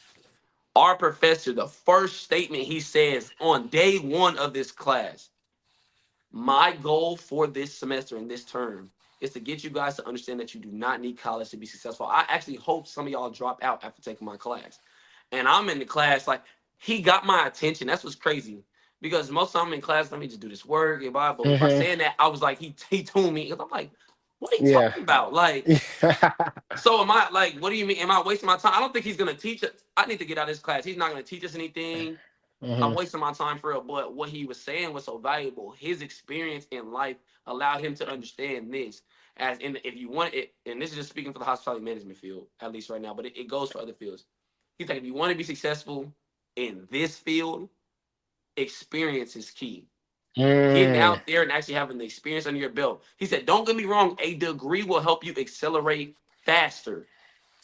Our professor, the first statement he says on day one of this class, my goal for this semester and this term is to get you guys to understand that you do not need college to be successful. I actually hope some of y'all drop out after taking my class. And I'm in the class, like, he got my attention. That's what's crazy. Because most of the time I'm in class, let me just do this work and blah. But by Hmm. saying that, I was like, he tuned me. Because I'm like, what are you Yeah. talking about? Like, so am I, like, what do you mean? Am I wasting my time? I don't think he's going to teach us. I need to get out of this class. He's not going to teach us anything. I'm Hmm. wasting my time for real. But what he was saying was so valuable. His experience in life allowed him to understand this. As in, if you want it, and this is just speaking for the hospitality management field, at least right now, but it goes for other fields. He's like, if you want to be successful in this field, experience is key. Getting Mm. out there and actually having the experience under your belt. He said, don't get me wrong, a degree will help you accelerate faster.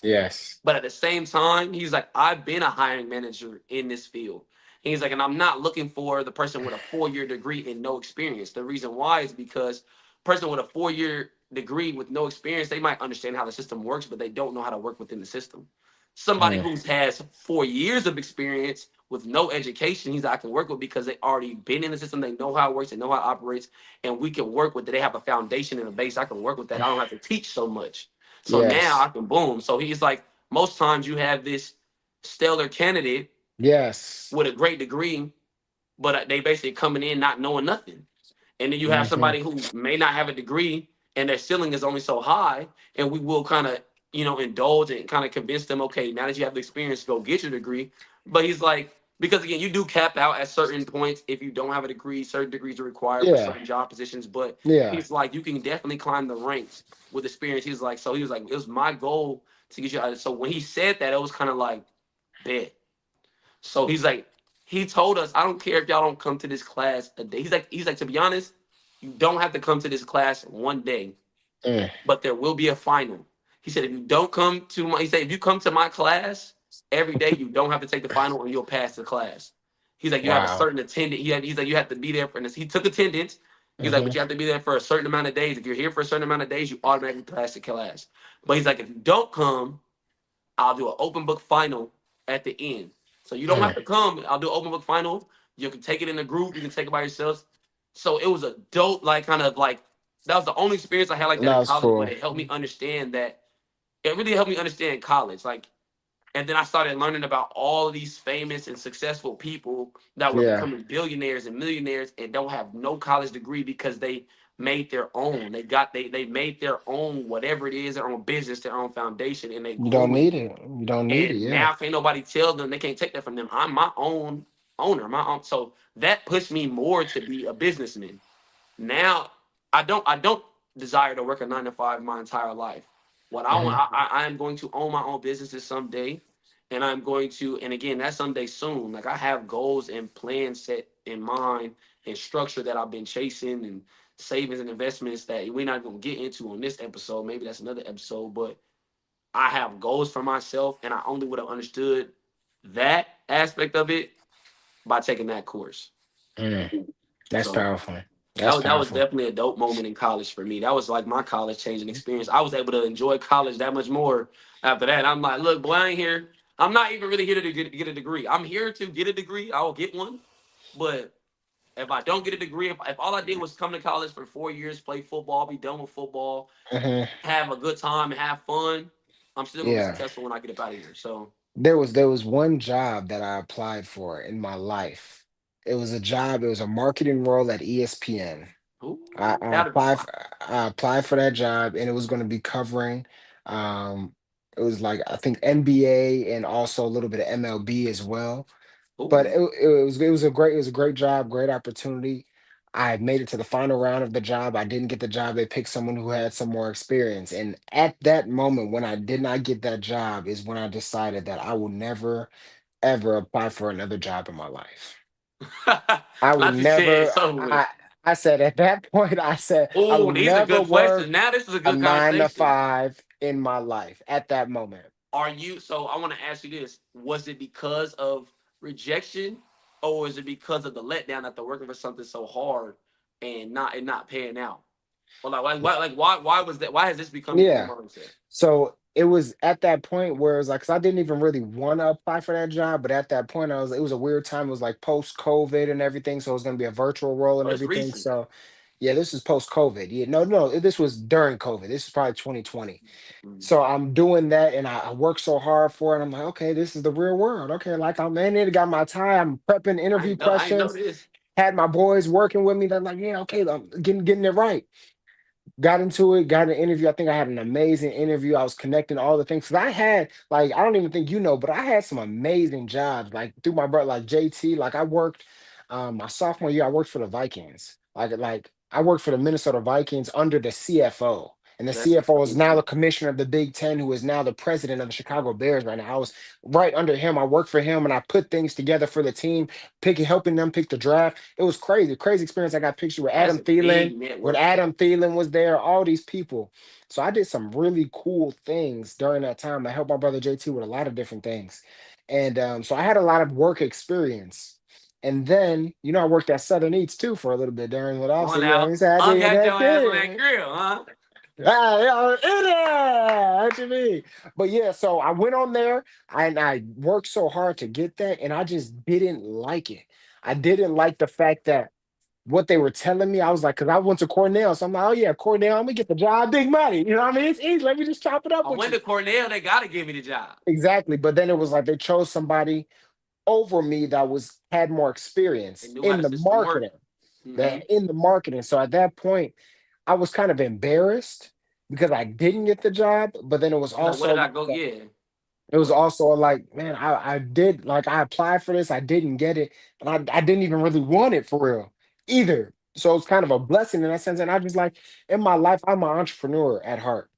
Yes. But at the same time, he's like, I've been a hiring manager in this field. And he's like, and I'm not looking for the person with a 4 year degree and no experience. The reason why is because person with a 4 year degree with no experience, they might understand how the system works, but they don't know how to work within the system. Somebody Mm. who has 4 years of experience with no education, he's like, I can work with because they already been in the system. They know how it works, they know how it operates, and we can work with it. They have a foundation and a base. I can work with that. I don't have to teach so much. So now I Yes. can boom. So he's like, most times you have this stellar candidate Yes. with a great degree, but they basically coming in not knowing nothing. And then you have Hmm. somebody who may not have a degree and their ceiling is only so high, and we will kind of, indulge and kind of convince them, okay, now that you have the experience, go get your degree. But he's like, because again, you do cap out at certain points if you don't have a degree. Certain degrees are required for Yeah. certain job positions, but Yeah. he's like, you can definitely climb the ranks with experience. He's like, so he was like, it was my goal to get you out. So when he said that, it was kind of like, bet. So he's like, he told us, I don't care if y'all don't come to this class a day. He's like, to be honest, you don't have to come to this class one day, Mm. but there will be a final. He said, if you don't come to my, he said, if you come to my class every day, you don't have to take the final and you'll pass the class. He's like, you have a Wow. certain attendance. He's like, you have to be there for this. He took attendance. He's like, Hmm. but you have to be there for a certain amount of days. If you're here for a certain amount of days, you automatically pass the class. But he's like, if you don't come, I'll do an open book final at the end. So you don't have Mm. to come. I'll do an open book final. You can take it in a group. You can take it by yourselves. So it was a dope, like kind of like that was the only experience I had like that That in was college, but cool. it helped me understand that it really helped me understand college. Like, and then I started learning about all of these famous and successful people that were Yeah. becoming billionaires and millionaires and don't have no college degree because they made their own. They made their own whatever it is, their own business, their own foundation, and they You don't grew it. need it. You don't need it. And Yeah. now can't nobody tell them they can't take that from them. I'm my own owner, my own. So that pushed me more to be a businessman. Now I don't desire to work a 9 to 5 my entire life. What I want, Hmm. I am going to own my own businesses someday, and I'm going to, and again, that's someday soon. Like I have goals and plans set in mind and structure that I've been chasing and savings and investments that we're not going to get into on this episode. Maybe that's another episode, but I have goals for myself, and I only would have understood that aspect of it by taking that course. Mm. That's So powerful. that That's was that was powerful. definitely a dope moment in college for me. That was like my college changing experience. I was able to enjoy college that much more after that. I'm like, look, boy, I ain't here. I'm not even really here to get a degree. I'm here to get a degree. I will get one. But if I don't get a degree, if all I did was come to college for 4 years, play football, be done with football, Hmm. have a good time, and have fun, I'm still gonna be Yeah. successful when I get up out of here. So, There was one job that I applied for in my life. It was a job. It was a marketing role at ESPN. ooh, I that'll be applied fine. for, I applied for that job, and it was going to be covering. Um, it was like I think NBA and also a little bit of MLB as well. But Ooh. it was a great job, great opportunity. I made it to the final round of the job. I didn't get the job. They picked someone who had some more experience. And at that moment, when I did not get that job, is when I decided that I will never ever apply for another job in my life. I will Like you said, never. so with. I said at that point, I said I will Oh, these are never good questions. work Now this is a a good nine to conversation. five in my life. At that moment, Are you so I want to ask you this. Was it because of rejection or was it because of the letdown after working for something so hard and not paying out? Or why was that why has this become your yeah. mindset? So it was at that point where it was like, 'cause I didn't even really want to apply for that job, but at that point, it was a weird time. It was like post COVID and everything. So it was going to be a virtual role and Oh, it's everything. recent. So yeah, this is post COVID. Yeah, no, no, this was during COVID. This is probably 2020. Mm. So I'm doing that and I worked so hard for it. I'm like, okay, this is the real world. Okay, like I'm in it, got my tie, I'm prepping interview I ain't know questions, this. had my boys working with me. They're like, yeah, okay, I'm getting it right. got into it, got an interview. I think I had an amazing interview. I was connecting all the things. 'Cause I had like I don't even think you know, but I had some amazing jobs like through my brother, like JT. Like I worked my sophomore year, I worked for the Vikings. Like I worked for the Minnesota Vikings under the CFO. And the That's CFO is now crazy. the commissioner of the Big Ten, who is now the president of the Chicago Bears right now. I was right under him. I worked for him and I put things together for the team, picking, helping them pick the draft. It was crazy, crazy experience. I got pictures with That's Adam a Thielen big when network, bro. Adam Thielen was there, all these people. So I did some really cool things during that time. I helped my brother JT with a lot of different things. And so I had a lot of work experience. And then, I worked at Southern Eats too for a little bit during what I Come was, on now. so I did Got that your ass on that thing. grill, huh? Ah, in there. What you mean? But yeah, so I went on there and I worked so hard to get that, and I just didn't like it. I didn't like the fact that what they were telling me, I was like, because I went to Cornell, so I'm like, oh yeah, Cornell, I'm gonna get the job, big money. You know what I mean? It's easy. Let me just chop it up I with went you. to Cornell. They gotta give me the job. Exactly. But then it was like they chose somebody over me that was had more They experience knew how in the the system worked. marketing. Mm-hmm. That in the marketing. So at that point, I was kind of embarrassed because I didn't get the job, but then it was Like, what did also I go? Yeah. it was What? also like, man, I did like I applied for this, I didn't get it, and I didn't even really want it for real either. So it's kind of a blessing in that sense. And I just like in my life, I'm an entrepreneur at heart.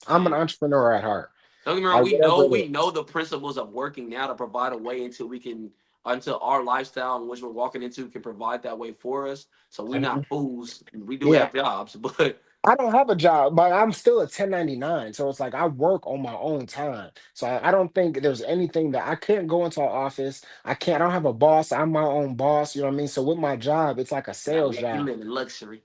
I'm an Same. entrepreneur at heart. Don't get me wrong. Like whatever it We is. know the principles of working now to provide a way until we can until our lifestyle in which we're walking into can provide that way for us. So we're Mhm. not fools. We do Yeah. have jobs, but I don't have a job, but I'm still a 1099. So it's like I work on my own time. So I don't think there's anything that I can't go into an office. I don't have a boss. I'm my own boss. You know what I mean? So with my job, it's like a sales you job. live in luxury.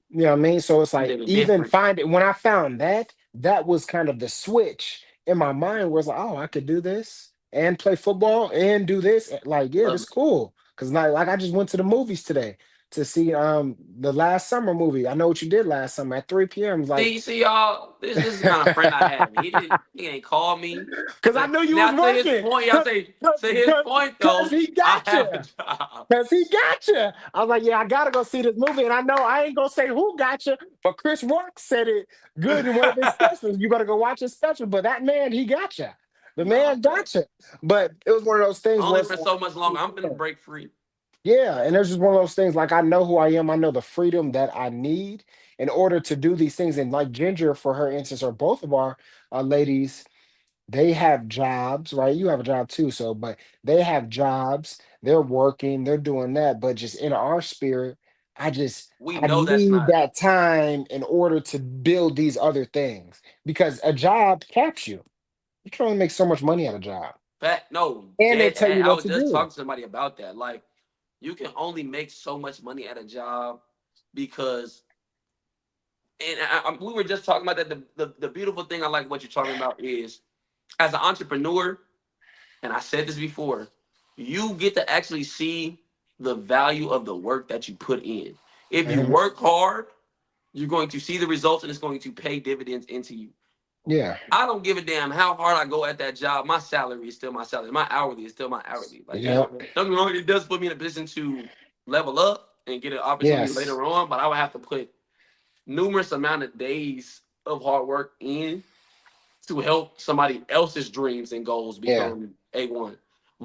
You know what I mean? So it's You like live in even different. find it when I found that, that was kind of the switch in my mind where it's like, oh, I could do this and play football and do this. Like, yeah, Love this it. cool. Cause like I just went to the movies today to see the last summer movie. I know what you did last summer at 3 p.m. Like See y'all. This is the kind of friend I have. He ain't called me. because I knew you Now was to his working. point, I Cause, say cause, to his point cause though, he I got you. have a job. Cause he got you. I was like, yeah, I gotta go see this movie. And I know I ain't gonna say who got you, but Chris Rock said it good in one of his specials. You better go watch his special. But that man, he got you. The No, man but got you. But it was one of those things where only it's for like, so much longer. I'm gonna break free. yeah, and there's just one of those things like I know who I am. I know the freedom that I need in order to do these things. And like Ginger, for her instance, or both of our ladies, they have jobs, right? You have a job too, so but they have jobs, they're working, they're doing that, but just in our spirit, We I know that's need not that time in order to build these other things because a job caps you. You can only make so much money at a job. fact. No, And they dead. tell you I what was to just do. talking to somebody about that. Like, you can only make so much money at a job because, and we were just talking about that. The beautiful thing I like what you're talking about is as an entrepreneur, and I said this before, you get to actually see the value of the work that you put in. If you Mhm. work hard, you're going to see the results and it's going to pay dividends into you. Yeah. I don't give a damn how hard I go at that job. My salary is still my salary. My hourly is still my hourly. Like, yeah, Yep. don't get me wrong, it does put me in a position to level up and get an opportunity Yes. later on, but I would have to put numerous amount of days of hard work in to help somebody else's dreams and goals Yeah. become A1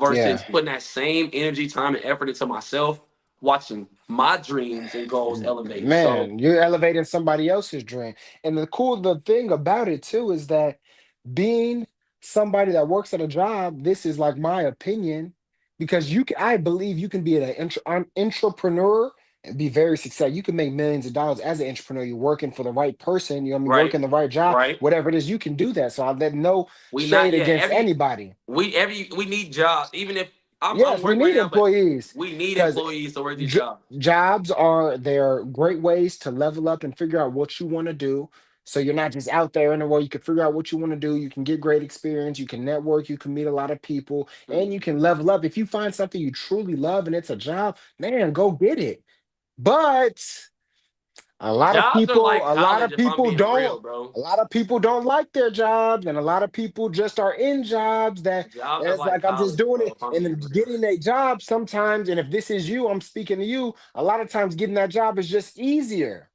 Yeah. versus putting that same energy, time, and effort into myself, watching my dreams and goals elevate. So, Man, you're elevating somebody else's dream. And the thing about it too is that being somebody that works at a job, this is like my opinion, because I believe you can be an entrepreneur and be very successful. You can make millions of dollars as an entrepreneur. You're working for the right person, you know what I mean, right, working the right job, right. whatever it is, you can do that. So I let no We not, shade yeah, against anybody. we need jobs. Even if I'm Yes, we working right need now, but employees we need because employees to work these jobs. jobs are they're great ways to level up and figure out what you want to do. So you're not just out there in the world. You can figure out what you want to do. You can get great experience. You can network. You can meet a lot of people, and you Mhm. can level up. If you find something you truly love and it's a job, man, go get it. But Jobs are like a lot college, of if I'm people being don't. real, bro. A lot of people don't like their jobs, and a lot of people just are in jobs Jobs and are it's like like I'm just college, doing bro. it, If I'm and being then real. getting a job sometimes. And if this is you, I'm speaking to you. A lot of times, getting that job is just easier.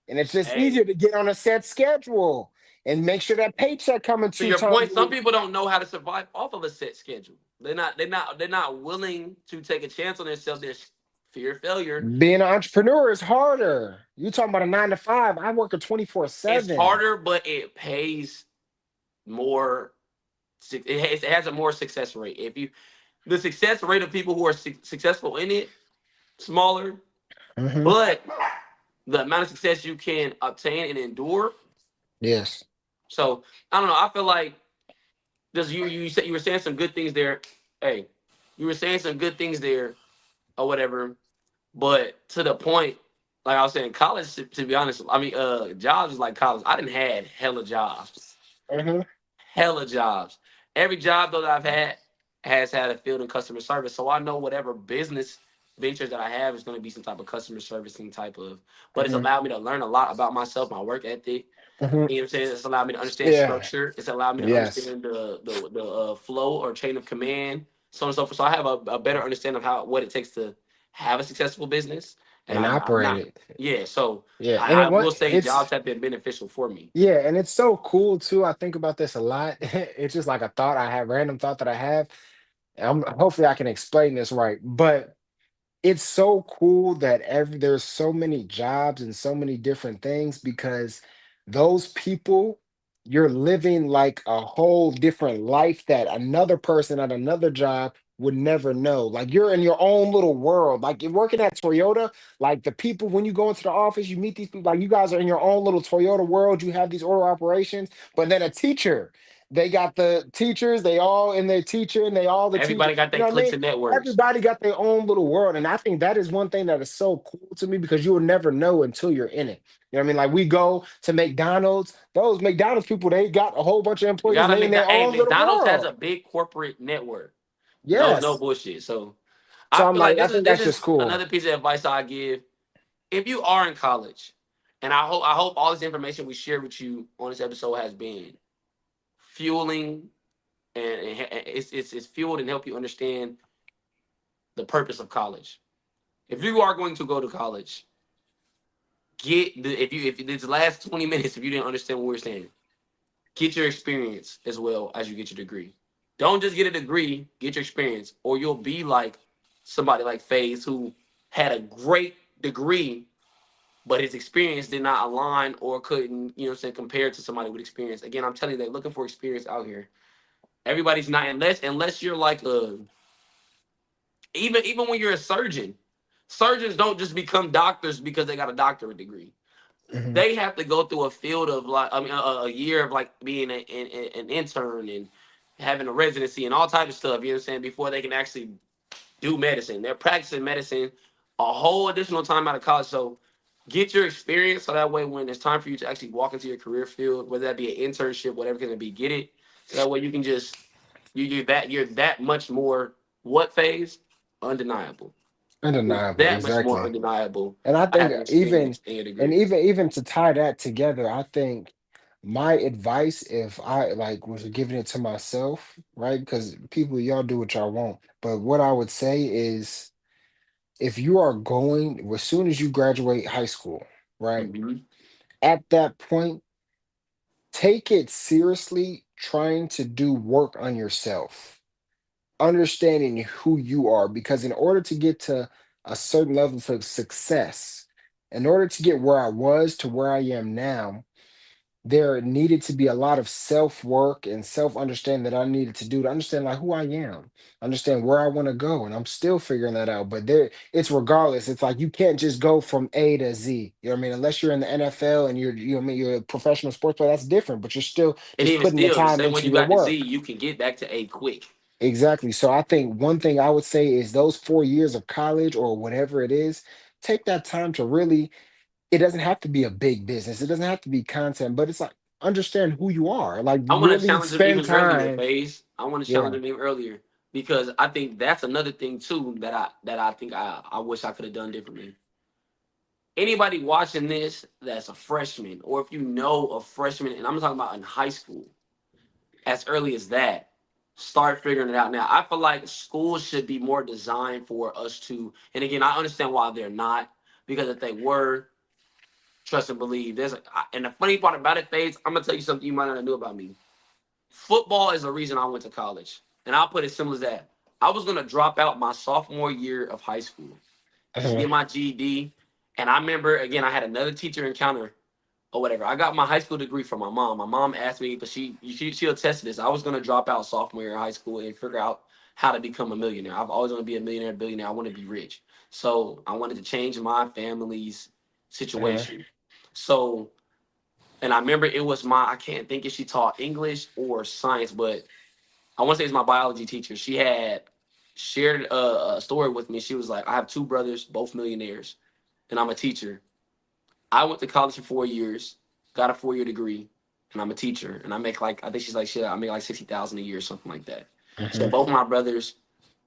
And it's just Hey, easier to get on a set schedule and make sure that paycheck coming to two your times point, a some week. people don't know how to survive off of a set schedule. They're not willing to take a chance on themselves. There's fear of failure. Being an entrepreneur is harder. You talking about a 9 to 5? I work a It's 24/7. harder, but it pays more. It has a more success rate. If you the success rate of people who are successful in it smaller, Hmm. but the amount of success you can obtain and endure. Yes. So I don't know. I feel like does you said you were saying some good things there. Hey, you were saying some good things there or whatever. But to the point, like I was saying, college. To be honest, I mean, jobs is like college. I didn't had hella jobs, Hmm. hella jobs. Every job though that I've had has had a field in customer service, so I know whatever business ventures that I have is going to be some type of customer servicing type of. But it's Hmm. allowed me to learn a lot about myself, my work ethic. Hmm. You know what I'm saying? It's allowed me to understand Yeah. structure. It's allowed me to Yes. understand the flow or chain of command, so on and so forth. So I have a better understanding of how what it takes to have a successful business. And And I'm operate not, it. yeah. So Yeah. And I it what will say it's jobs have been beneficial for me. yeah, and it's so cool too. I think about this a lot. It's just like a thought I have, random thought that I have. Hopefully I can explain this right. But it's so cool that there's so many jobs and so many different things because those people, you're living like a whole different life that another person at another job would never know. Like you're in your own little world. Like you're working at Toyota, like the people when you go into the office, you meet these people, like you guys are in your own little Toyota world. You have these order operations, but then a teacher, they got the teachers, they all in their teacher and they all the teacher. Everybody got You their know what I clicks mean? and networks. Everybody got their own little world. And I think that is one thing that is so cool to me because you will never know until you're in it. You know what I mean? Like we go to McDonald's, those McDonald's people, they got a whole bunch of You employees got and to they in make that. their Hey, own little McDonald's has world. a big corporate network. No Yes. bullshit. So I So I'm feel like like, I this is think this that's is just cool. another piece of advice I give. If you are in college, and I hope all this information we share with you on this episode has been fueling and it's fueled and help you understand the purpose of college. If you are going to go to college, get the if this last 20 minutes, if you didn't understand what we are saying, get your experience as well as you get your degree. Don't just get a degree, get your experience, or you'll be like somebody like Phaz who had a great degree, but his experience did not align or couldn't, you know what I'm saying, compare to somebody with experience. Again, I'm telling you, they're looking for experience out here. Everybody's not unless you're like a even when you're a surgeon, surgeons don't just become doctors because they got a doctorate degree. Hmm. They have to go through a field of like I mean a year of like being an intern and having a residency and all type of stuff. You know what I'm saying? Before they can actually do medicine, they're practicing medicine a whole additional time out of college. So get your experience so that way when it's time for you to actually walk into your career field, whether that be an internship, whatever it's gonna be, get it. So that way you can just you're that much more what phase undeniable. You're Undeniable, that much more exactly. undeniable And I think having even experience in your and degree. even to tie that together, I think my advice, if I like was giving it to myself, right? Because people, y'all do what y'all want. But what I would say is if you are going, as soon as you graduate high school, right? Hmm. At that point, take it seriously, trying to do work on yourself, understanding who you are, because in order to get to a certain level of success, in order to get where I was to where I am now, there needed to be a lot of self work and self understanding that I needed to do to understand like who I am, understand where I want to go, and I'm still figuring that out. But there, it's regardless. It's like you can't just go from A to Z. You know what I mean? Unless you're in the NFL and you know what I mean, you're a professional sports player. That's different. But you're still And just even putting the still, the time same way into you your got to Z, work. you can get back to A quick. Exactly. So I think one thing I would say is those 4 years of college or whatever it is, take that time to really, it doesn't have to be a big business. It doesn't have to be content, but it's like understand who you are. Like I want to really challenge him spend even earlier, time. Phase. I want to challenge Yeah. him even earlier because I think that's another thing too that I think I wish I could have done differently. Anybody watching this that's a freshman, or if you know a freshman, and I'm talking about in high school, as early as that, start figuring it out now. I feel like schools should be more designed for us to, and again, I understand why they're not, because if they were, Trust and believe. And the funny part about it, Faith, I'm gonna tell you something you might not know about me. Football is the reason I went to college, and I'll put it simple as that. I was gonna drop out my sophomore year of high school, just Uh-huh. get my GED. And I remember again, I had another teacher encounter or whatever. I got my high school degree from my mom. My mom asked me, but she attested this. I was gonna drop out sophomore year of high school and figure out how to become a millionaire. I've always wanted to be a millionaire, billionaire. I want to be rich. So I wanted to change my family's Uh-huh. situation. So, and I remember it was my, I can't think if she taught English or science, but I want to say it's my biology teacher. She had shared a story with me. She was like, I have two brothers, both millionaires, and I'm a teacher. I went to college for 4 years, got a 4 year degree, and I'm a teacher. And I make like, I think she's like, shit, I make like 60,000 a year or something like that. So Uh-huh. both of my brothers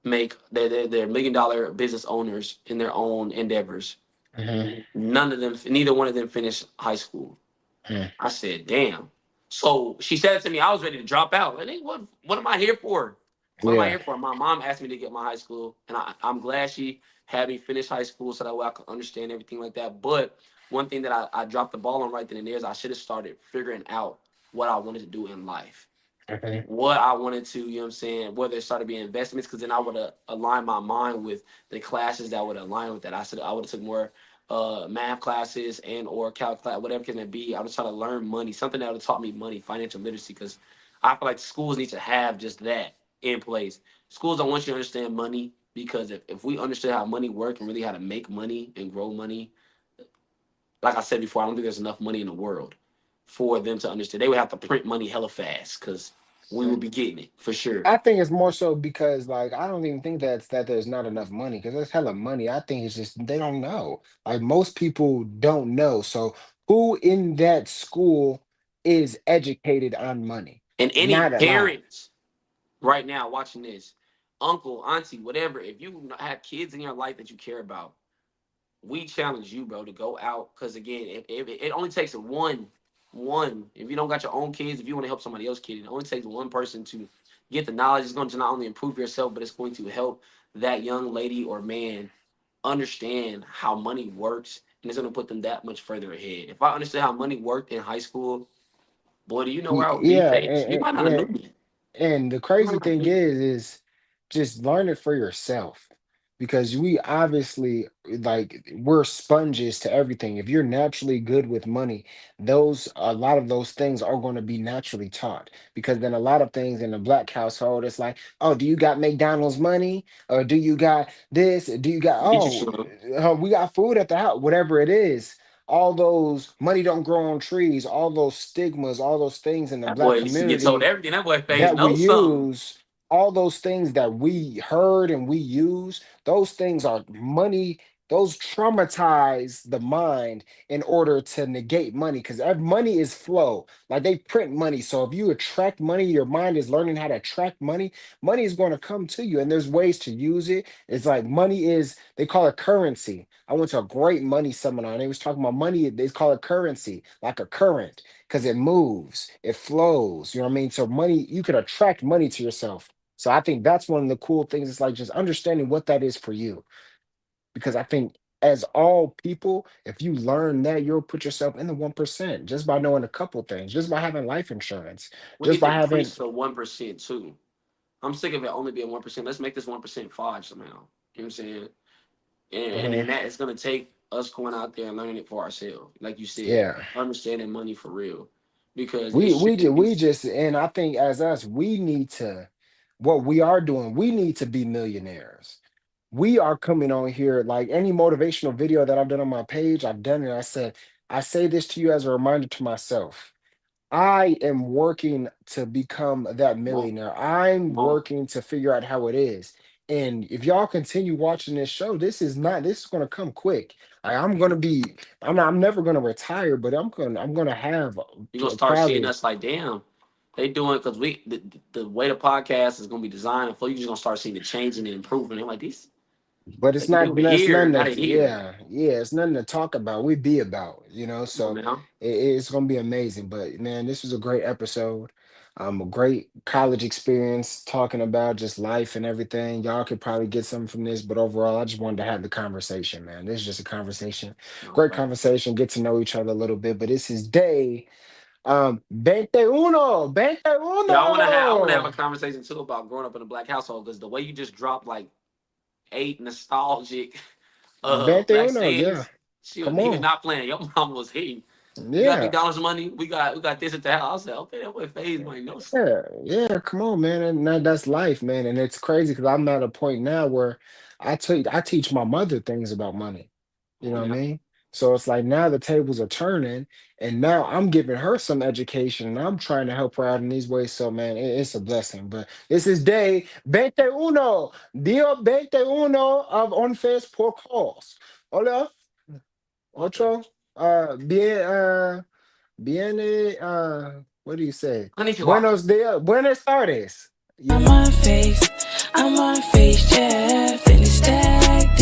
make, they're $1 million business owners in their own endeavors. Uh-huh. None of them, neither one of them finished high school. Uh-huh. I said, damn. So she said to me, I was ready to drop out. Like, hey, what am I here for? What am I Yeah. here for? My mom asked me to get my high school, and I'm glad she had me finish high school so that way I could understand everything like that. But one thing that I dropped the ball on right then and there is I should have started figuring out what I wanted to do in life, Uh-huh. what I wanted to, you know what I'm saying, whether it started being investments, because then I would have aligned my mind with the classes that would align with that. I would have took more math classes and or calc class, whatever it may be. I was trying to learn money, something that would have taught me money, financial literacy, because I feel like schools need to have just that in place. Schools don't want you to understand money because if we understood how money works and really how to make money and grow money, like I said before, I don't think there's enough money in the world for them to understand. They would have to print money hella fast because we would be getting it for sure. I think it's more so because like I don't even think that there's not enough money because there's hella money. I think it's just they don't know. Like most people don't know. So who in that school is educated on money? And any Not a lot. parents right now watching this, uncle, auntie, whatever, if you have kids in your life that you care about, we challenge you, bro, to go out. Because again, if it only takes one, if you don't got your own kids, if you want to help somebody else kid, it only takes one person to get the knowledge. It's going to not only improve yourself, but it's going to help that young lady or man understand how money works, and it's going to put them that much further ahead. If I understood how money worked in high school, boy, do you know where I would be Yeah, faced? You might not have yeah. known me. And the You might crazy not have thing known me. is just learn it for yourself because we obviously like we're sponges to everything. If you're naturally good with money, those a lot of those things are going to be naturally taught because then a lot of things in a black household it's like, oh, do you got McDonald's money? Or do you got this? Do you got Get you oh, some. we got food at the house, whatever it is. All those money don't grow on trees, all those stigmas, all those things in the That black boy used to get told community everything. That boy face that we knows something. use, all those things that we heard and we use, those things are money. Those traumatize the mind in order to negate money because money is flow. Like they print money. So if you attract money, your mind is learning how to attract money. Money is going to come to you, and there's ways to use it. It's like money is, they call it currency. I went to a great money seminar and they was talking about money. They call it currency, like a current because it moves, it flows. You know what I mean? So money, you can attract money to yourself. So I think that's one of the cool things. It's like just understanding what that is for you. Because I think as all people, if you learn that, you'll put yourself in the 1% just by knowing a couple things, just by having life insurance, We just need to by having, increase the 1% too. I'm sick of it only being 1%. Let's make this 1% five somehow. You know what I'm saying? And Mhm. then that is gonna take us going out there and learning it for ourselves. Like you said, Yeah. understanding money for real. Because it We shouldn't be just and I think as us, we need to what we are doing, we need to be millionaires. We are coming on here like any motivational video that I've done on my page, I've done it. I said, I say this to you as a reminder to myself. I am working to become that more, millionaire. I'm more. working to figure out how it is. And if y'all continue watching this show, this is gonna come quick. I'm gonna be, I'm never gonna retire, but I'm gonna have You're gonna start seeing probably, us like, damn, they doing because the way the podcast is gonna be designed and flow, you're just gonna start seeing the changing and improving. They're like these, but like they were it's here, nothing now to, they here. yeah, yeah, it's nothing to talk about. We be about, Come on so now. it's gonna be amazing. But man, this was a great episode. A great college experience talking about just life and everything. Y'all could probably get something from this, but overall, I just wanted to have the conversation, man. This is just a conversation, No great facts. conversation, get to know each other a little bit. But this is day 21, Yeah, I wanna have a 21, conversation too about growing up in a black household because the way you just dropped like eight nostalgic black 21, yeah. sayings, she Come he was on. not playing. Your mom was hitting. You got Yeah. McDonald's money. We got this at the house. I said, okay, that way phase might know. Yeah, yeah, come on, man. And that's life, man. And it's crazy because I'm at a point now where I teach my mother things about money. You Oh know what I yeah. mean? So it's like now the tables are turning, and now I'm giving her some education, and I'm trying to help her out in these ways. So, man, it's a blessing. But this is day 21, dia 21 of Unphazed por calls. Hola, Okay. ocho, bien, what do you say? Konnichiwa. Buenos dias, buenas tardes. I'm Yeah. unfazed, I'm unfazed, yeah. Feeling stagnant,